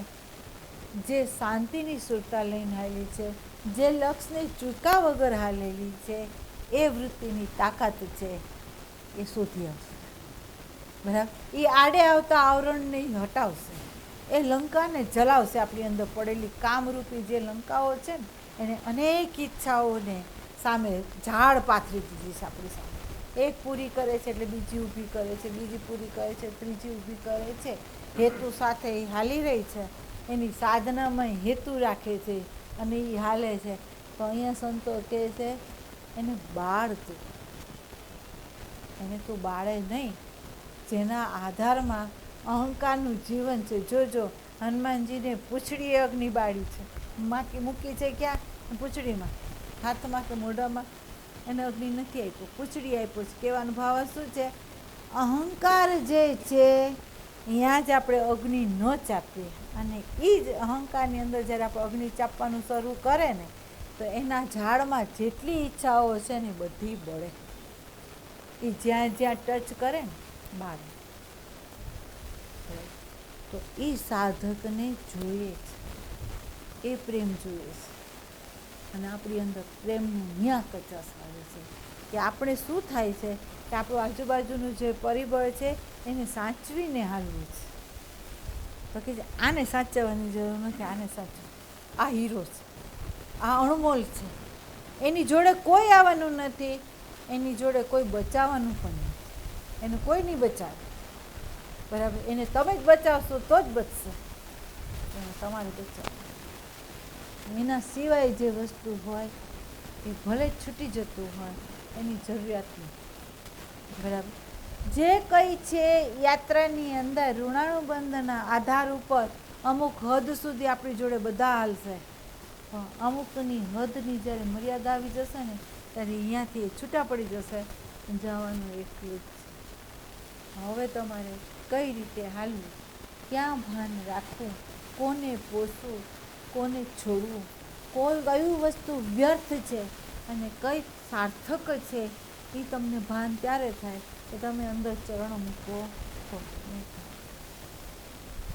Speaker 1: જે શાંતિની સુરતા લઈને હાલી છે, જે લક્ષ્યને ચૂકા વગર હાલેલી છે, એ વૃત્તિની તાકાત છે એ શોધી આવશે. બરાબર, એ આડે આવતા આવરણને હટાવશે, એ લંકાને જલાવશે. આપણી અંદર પડેલી કામરૂપી જે લંકાઓ છે ને, એને અનેક ઈચ્છાઓને સામે ઝાડ પાથરી દીધી છે આપણી સામે. એક પૂરી કરે છે એટલે બીજી ઊભી કરે છે, બીજી પૂરી કરે છે, ત્રીજી ઊભી કરે છે. હેતુ સાથે એ હાલી રહી છે, એની સાધનામાં હેતુ રાખે છે અને એ હાલે છે. તો અહીંયા સંતો કહે છે એને બાળ તું, એને તું બાળે નહીં, જેના આધારમાં અહંકારનું જીવન છે. જોજો, હનુમાનજીને પૂંછડીએ અગ્નિ બાળી છે, મૂકી છે ક્યાં? પૂંછડીમાં, હાથમાં કે મોઢામાં એને અગ્નિ નથી આપ્યો, પૂંછડી આપ્યો છે. કહેવાનો ભાવ શું છે? અહંકાર જે છે ત્યાં જ આપણે અગ્નિ ન ચાપીએ, અને એ જ અહંકારની અંદર જ્યારે આપણે અગ્નિ ચાપવાનું શરૂ કરે ને, તો એના ઝાડમાં જેટલી ઈચ્છાઓ છે ને બધી બળે. એ જ્યાં જ્યાં ટચ કરે ને બાળે. તો એ સાધકને જોઈએ છે એ પ્રેમ જોઈએ છે. અને આપણી અંદર પ્રેમનું ન્યા કચાશ આવે છે કે આપણે શું થાય છે કે આપણું આજુબાજુનું જે પરિબળ છે એને સાચવીને હાલવું છે. તો કે આને સાચવવાની જરૂર નથી, આને સાચવું, આ હીરો છે, આ અણમોલ છે, એની જોડે કોઈ આવવાનું નથી, એની જોડે કોઈ બચાવવાનું પણ નથી, એને કોઈ નહીં બચાવે. બરાબર, એને તમે જ બચાવશો તો જ બચશે, એને તમારે બચાવવું. એના સિવાય જે વસ્તુ હોય એ ભલે છૂટી જતું હોય, એની જરૂરિયાત નથી. બરાબર, જે કંઈ છે યાત્રાની અંદર ઋણાનુબંધના આધાર ઉપર અમુક હદ સુધી આપણી જોડે બધા હાલશે, પણ અમુકની હદની જ્યારે મર્યાદા આવી જશે ને ત્યારે અહીંયાથી એ છૂટા પડી જશે. જવાનું એટલું જ છે. હવે તમારે કઈ રીતે હાલવું, ક્યાં ભાન રાખવું, કોને પોષવું, કોને છોડવું, કયું વસ્તુ વ્યર્થ છે અને કઈ સાર્થક છે, એ તમને ભાન ત્યારે થાય કે તમે અંદર ચરણ મૂકો તો.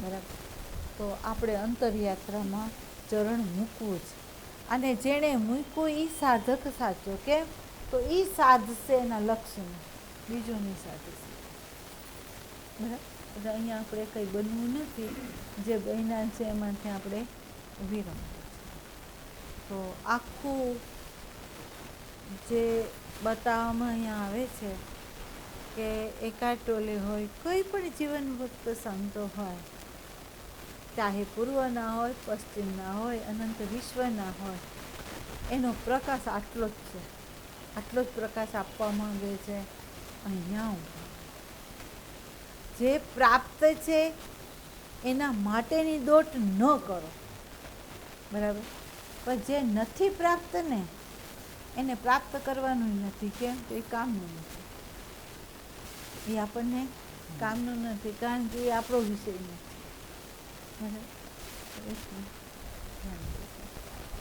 Speaker 1: બરાબર, તો આપણે અંતરયાત્રામાં ચરણ મૂકવું છે. અને જેણે મૂક્યું એ સાધક સાચો. કેમ? તો એ સાધશે એના લક્ષ્યને, બીજું નહીં સાધશે. બરાબર, એટલે અહીંયા આપણે કંઈ બનવું નથી, જે બન્યા છે એમાંથી આપણે વિરમવું છે. તો આખું જે બતાવવામાં અહીંયા આવે છે કે એકાટોલે હોય, કોઈ પણ જીવન પ્રસંગો હોય, ચાહે પૂર્વના હોય, પશ્ચિમના હોય, અનંત વિશ્વના હોય, એનો પ્રકાશ આટલો જ છે, આટલો જ પ્રકાશ આપવા માંગે છે અહીંયા. જે પ્રાપ્ત છે એના માટેની દોટ ન કરો. બરાબર, પણ જે નથી પ્રાપ્ત ને એને પ્રાપ્ત કરવાનું નથી. કેમ? તો એ કામનું નથી, એ આપણને કામનું નથી, કારણ કે એ આપણો વિષય નથી.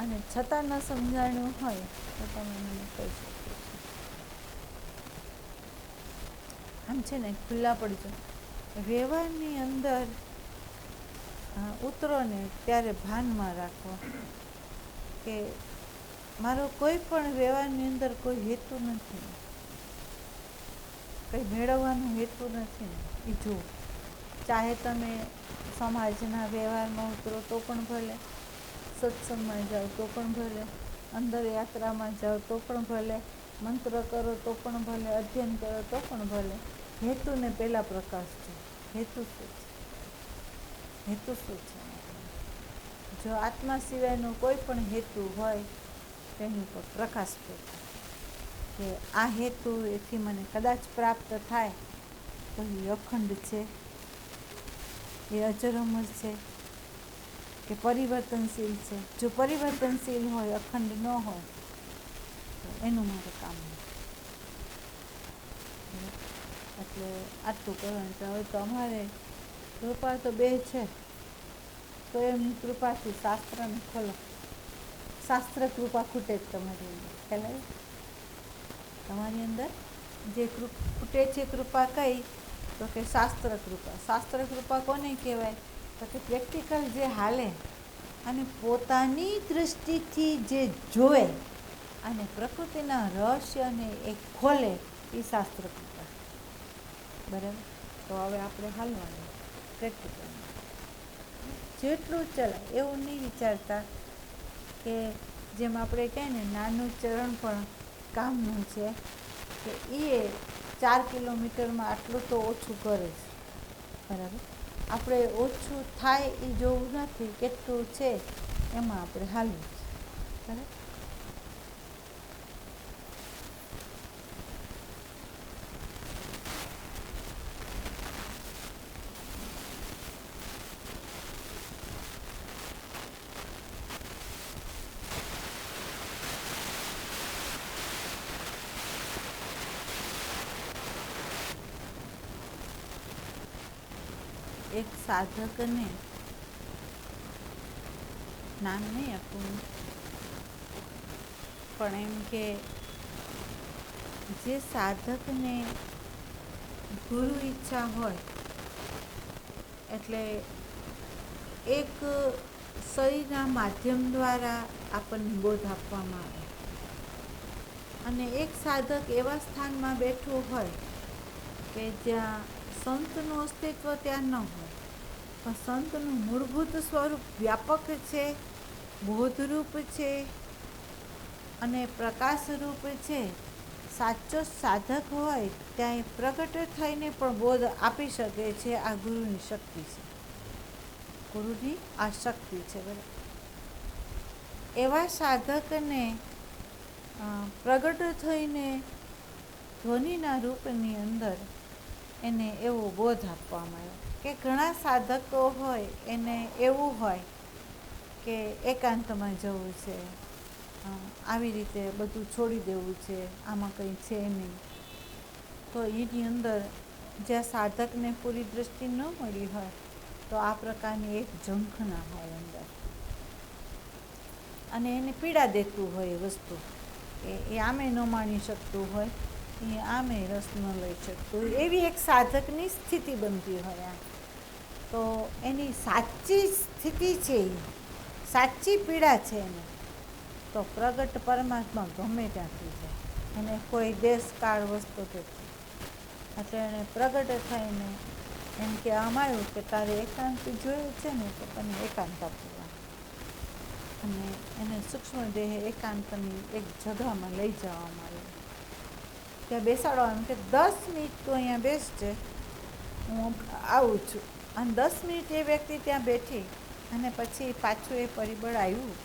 Speaker 1: અને છતાં ન સમજાણું હોય તો તમે મને કહી શકો છો. આમ છે ને, ખુલ્લા પડજો. વ્યવહારની અંદર ઉતરો ને ત્યારે ભાનમાં રાખો કે મારો કોઈ પણ વ્યવહારની અંદર કોઈ હેતુ નથી, કંઈ મેળવવાનો હેતુ નથી ને એ જુઓ. ચાહે તમે સમાજના વ્યવહારમાં ઉતરો તો પણ ભલે, સત્સંગમાં જાઓ તો પણ ભલે, અંદર યાત્રામાં જાઓ તો પણ ભલે, મંત્ર કરો તો પણ ભલે, અધ્યયન કરો તો પણ ભલે, હેતુને પહેલાં પ્રકાશ છે. હેતુ શું છે? હેતુ શું છે? જો આત્મા સિવાયનો કોઈ પણ હેતુ હોય તેની ઉપર પ્રકાશ ફેંકો કે આ હેતુ એથી મને કદાચ પ્રાપ્ત થાય તો એ અખંડ છે, એ અજરમર છે કે પરિવર્તનશીલ છે. જો પરિવર્તનશીલ હોય, અખંડ ન હોય તો એનું મારે કામ નથી. એટલે આટલું કરવાનું છે. હવે તો અમારે કૃપા તો બે છે, તો એમની કૃપાથી શાસ્ત્રને ખોલો. શાસ્ત્ર કૃપા ખૂટે જ તમારી અંદર, ખ્યાલ આવે? તમારી અંદર જે ખૂટે છે કૃપા કઈ? તો કે શાસ્ત્ર કૃપા. શાસ્ત્ર કૃપા કોને કહેવાય? તો કે પ્રેક્ટિકલ જે હાલે અને પોતાની દૃષ્ટિથી જે જોવે અને પ્રકૃતિના રહસ્યને એ ખોલે, એ શાસ્ત્ર કૃપા. બરાબર, તો હવે આપણે હાલવાનું પ્રેક્ટિકલ. જેટલું ચલાય એવું નહીં વિચારતા કે જેમ આપણે કહે ને નાનું ચરણ પણ કામનું છે, કે એ 4 કિલોમીટરમાં આટલું તો ઓછું કરે છે. બરાબર, આપણે ઓછું થાય એ જોવું નથી, કેટલું છે એમાં આપણે હાલવું છે. બરાબર, એક સાધકને નામ નહીં આપવું, પણ એમ કે જે સાધકને ગુરુ ઈચ્છા હોય એટલે એક શરીરના માધ્યમ દ્વારા આપણને બોધ આપવામાં આવે. અને એક સાધક એવા સ્થાનમાં બેઠું હોય કે જ્યાં સંતનું અસ્તિત્વ ત્યાં ન હોય, પણ સંતનું મૂળભૂત સ્વરૂપ વ્યાપક છે, બોધરૂપ છે અને પ્રકાશરૂપ છે. સાચો સાધક હોય ત્યાં એ પ્રગટ થઈને પણ બોધ આપી શકે છે. આ ગુરુની શક્તિ છે, ગુરુની આ શક્તિ છે. બરાબર. એવા સાધકને પ્રગટ થઈને ધ્વનિના રૂપની અંદર એને એવો બોધ આપવામાં આવ્યો કે ઘણા સાધકો હોય એને એવું હોય કે એકાંતમાં જવું છે, આવી રીતે બધું છોડી દેવું છે, આમાં કંઈ છે નહીં. તો એની અંદર જ્યાં સાધકને પૂરી દૃષ્ટિ ન મળી હોય તો આ પ્રકારની એક ઝંખના હોય અંદર, અને એને પીડા દેતું હોય એ વસ્તુ. એ આમે ન માણી શકતું હોય, એ આમે રસ ન લઈ શકતું હોય, એવી એક સાધકની સ્થિતિ બનતી હોય. તો એની સાચી સ્થિતિ છે, સાચી પીડા છે એને. તો પ્રગટ પરમાત્મા ગમે ત્યાંથી જાય, એને કોઈ દેશ કાળ વસ્તુ નથી. એટલે એને પ્રગટ થઈને એમ કહેવામાં આવ્યું કે તારે એકાંત જોયું છે ને, તો તને એકાંત આપવા. અને એને સૂક્ષ્મ દેહ એકાંતની એક જગામાં લઈ જવામાં આવ્યું. ત્યાં બેસાડવાનું કે 10 મિનિટ તું અહીંયા બેસજે, હું આવું છું. અને 10 મિનિટ એ વ્યક્તિ ત્યાં બેઠી અને પછી પાછું એ પરિબળ આવ્યું.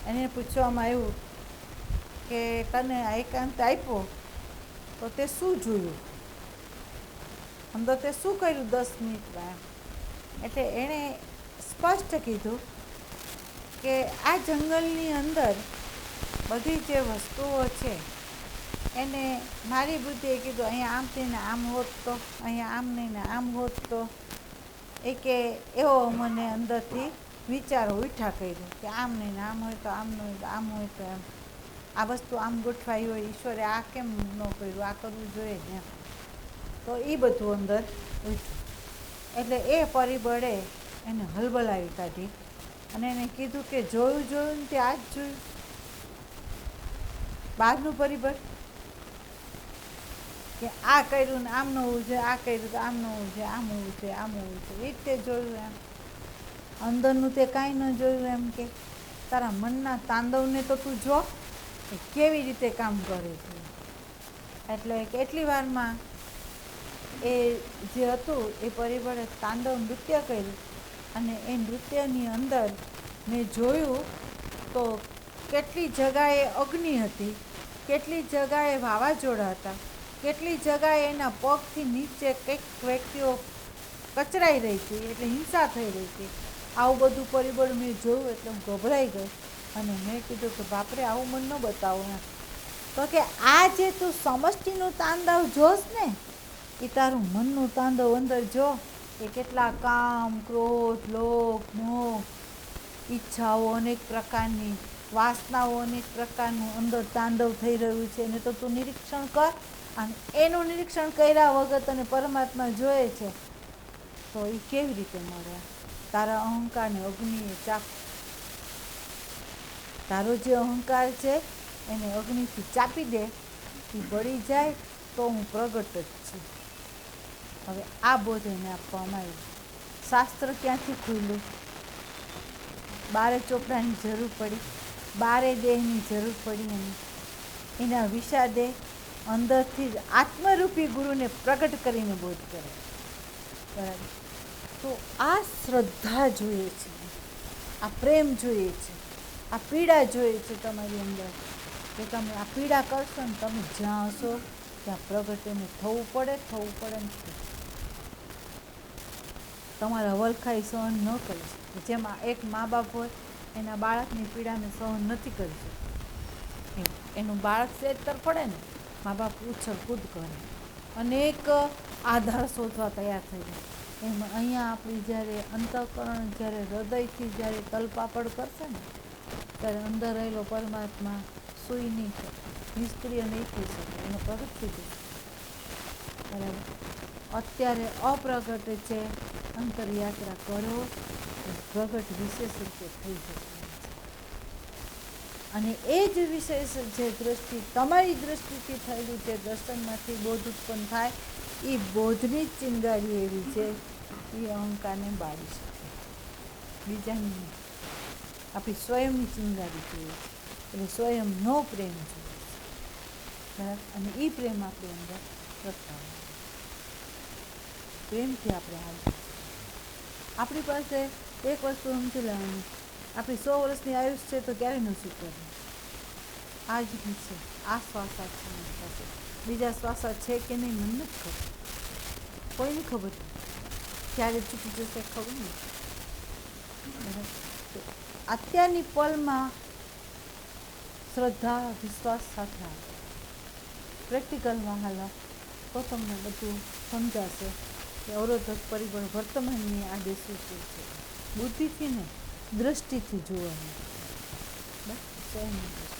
Speaker 1: એને પૂછવામાં આવ્યું કે તને એકાંત આપ્યો તો તે શું જોયું, અંદર તે શું કર્યું 10 મિનિટમાં. એટલે એણે સ્પષ્ટ કીધું કે આ જંગલની અંદર બધી જે વસ્તુઓ છે એને મારી બુદ્ધિએ કીધું અહીંયા આમ થઈને આમ હોત તો, અહીંયા આમ નહીં ને આમ હોત તો. એ કે એવો મને અંદરથી વિચારો ઉઠ્યા કર્યું કે આમ નહીં ને આમ હોય તો આમ ન હોય તો આમ હોય તો એમ. આ વસ્તુ આમ ગોઠવાઈ હોય, ઈશ્વરે આ કેમ ન કર્યું, આ કરવું જોઈએ ને એમ. તો એ બધું અંદર ઉઠ્યું. એટલે એ પરિબળે એને હલબલાવી કાઢી અને એને કીધું કે જોયું ને તે આ જ જોયું. બહારનું પરિબળ કે આ કર્યું ને આમ ન હોવું જોઈએ, આ કર્યું તો આમ ન હોવું જોઈએ, આમ હોવું જોઈએ, આમ હોવું જોઈએ, એ જ તે જોયું એમ. અંદરનું તે કાંઈ ન જોયું એમ. કે તારા મનના તાંડવને તો તું જો એ કેવી રીતે કામ કરે છે. એટલે કેટલી વારમાં એ જે હતું એ પરિબળે તાંડવ નૃત્ય કર્યું, અને એ નૃત્યની અંદર મેં જોયું તો કેટલી જગાએ અગ્નિ હતી, કેટલી જગાએ વાવાઝોડા હતા, કેટલી જગાએ એના પગથી નીચે કંઈક વ્યક્તિઓ કચરાઈ રહી હતી, એટલે હિંસા થઈ રહી હતી. આવું બધું પરિબળ મેં જોયું એટલે હું ગભરાઈ ગઈ અને મેં કીધું કે બાપરે આવું મને ન બતાવો એમ. તો કે આ જે તું સમષ્ટિનું તાંડવ જોશ ને, એ તારું મનનું તાંડવ અંદર જો. એ કેટલા કામ, ક્રોધ, લોભ, મોહ, ઈચ્છાઓ અનેક પ્રકારની, વાસનાઓ અનેક પ્રકારનું અંદર તાંડવ થઈ રહ્યું છે એને તો તું નિરીક્ષણ કર. અને એનું નિરીક્ષણ કર્યા વગર તને પરમાત્મા જોઈએ છે તો એ કેવી રીતે મળે. તારા અહંકારને અગ્નિએ ચાપ. તારો જે અહંકાર છે એને અગ્નિથી ચાપી દે, એ બળી જાય તો હું પ્રગટ જ છું. હવે આ બોધ એને આપવામાં આવ્યું. શાસ્ત્ર ક્યાંથી ખુલ્યું? 12 ચોપડાની જરૂર પડી, 12 દેહની જરૂર પડી. એને એના વિષાદે અંદરથી જ આત્મરૂપી ગુરુને પ્રગટ કરીને બોધ કરે. બરાબર. તો આ શ્રદ્ધા જોઈએ છે, આ પ્રેમ જોઈએ છે, આ પીડા જોઈએ છે તમારી અંદર. કે તમે આ પીડા કરશો ને તમે જ્યાં હશો ત્યાં પ્રગટ એને થવું પડે ને. તમારા વલખાઈ સહન ન કરી શકે. જેમાં એક મા બાપ હોય એના બાળકની પીડાને સહન નથી કરી શકતું, એનું બાળક સેતર પડે ને, મા બાપ ઉછળ કૂદ કરે, અનેક આધાર શોધવા તૈયાર થઈ જાય. એમ અહીંયા આપણી જ્યારે અંતઃકરણ, જ્યારે હૃદયથી જ્યારે તલપાપડ કરશે ને, ત્યારે અંદર રહેલો પરમાત્મા સૂઈ નહીં શકે, નિષ્ક્રિય નહીં થઈ શકે, એનો પ્રગટ થઈ જશે. બરાબર. અત્યારે અપ્રગટ છે, અંતરયાત્રા કરો પ્રગટ વિશેષ રૂપે થઈ જતી હોય છે. અને એ જ વિશેષ જે દ્રષ્ટિ તમારી દ્રષ્ટિથી થયેલી જે દર્શનમાંથી બોધ ઉત્પન્ન થાય એ બોધની જ ચિનગારી એવી છે એ અહંકારને બાળી શકે, બીજાની નહીં. આપણી સ્વયંની ચિનગારી જોઈએ છે, એટલે સ્વયંનો પ્રેમ જોઈએ છે, બરાબર. અને એ પ્રેમ આપણી અંદર પ્રગટાવવાનો, પ્રેમથી આપણે આગળ. આપણી પાસે એક વસ્તુ સમજી લેવાની, આપણી 100 વર્ષની આયુષ છે તો ક્યારે નહોતું કરવું, આ જ છે. આ શ્વાસા છે મારી પાસે, બીજા શ્વાસા છે કે નહીં મને નથી ખબર, કોઈને ખબર નહીં, ક્યારે છૂટી જશે ખબર નહીં, બરાબર. તો અત્યારની પલમાં શ્રદ્ધા વિશ્વાસ સાથે આવે, પ્રેક્ટિકલમાં હાલો તો તમને બધું સમજાશે કે અવરોધક પરિબળ વર્તમાનની આડે શું શું છે. બુદ્ધિથી ને દ્રષ્ટિથી જોવાનું, બસ સ્વયંની દ્રષ્ટિ.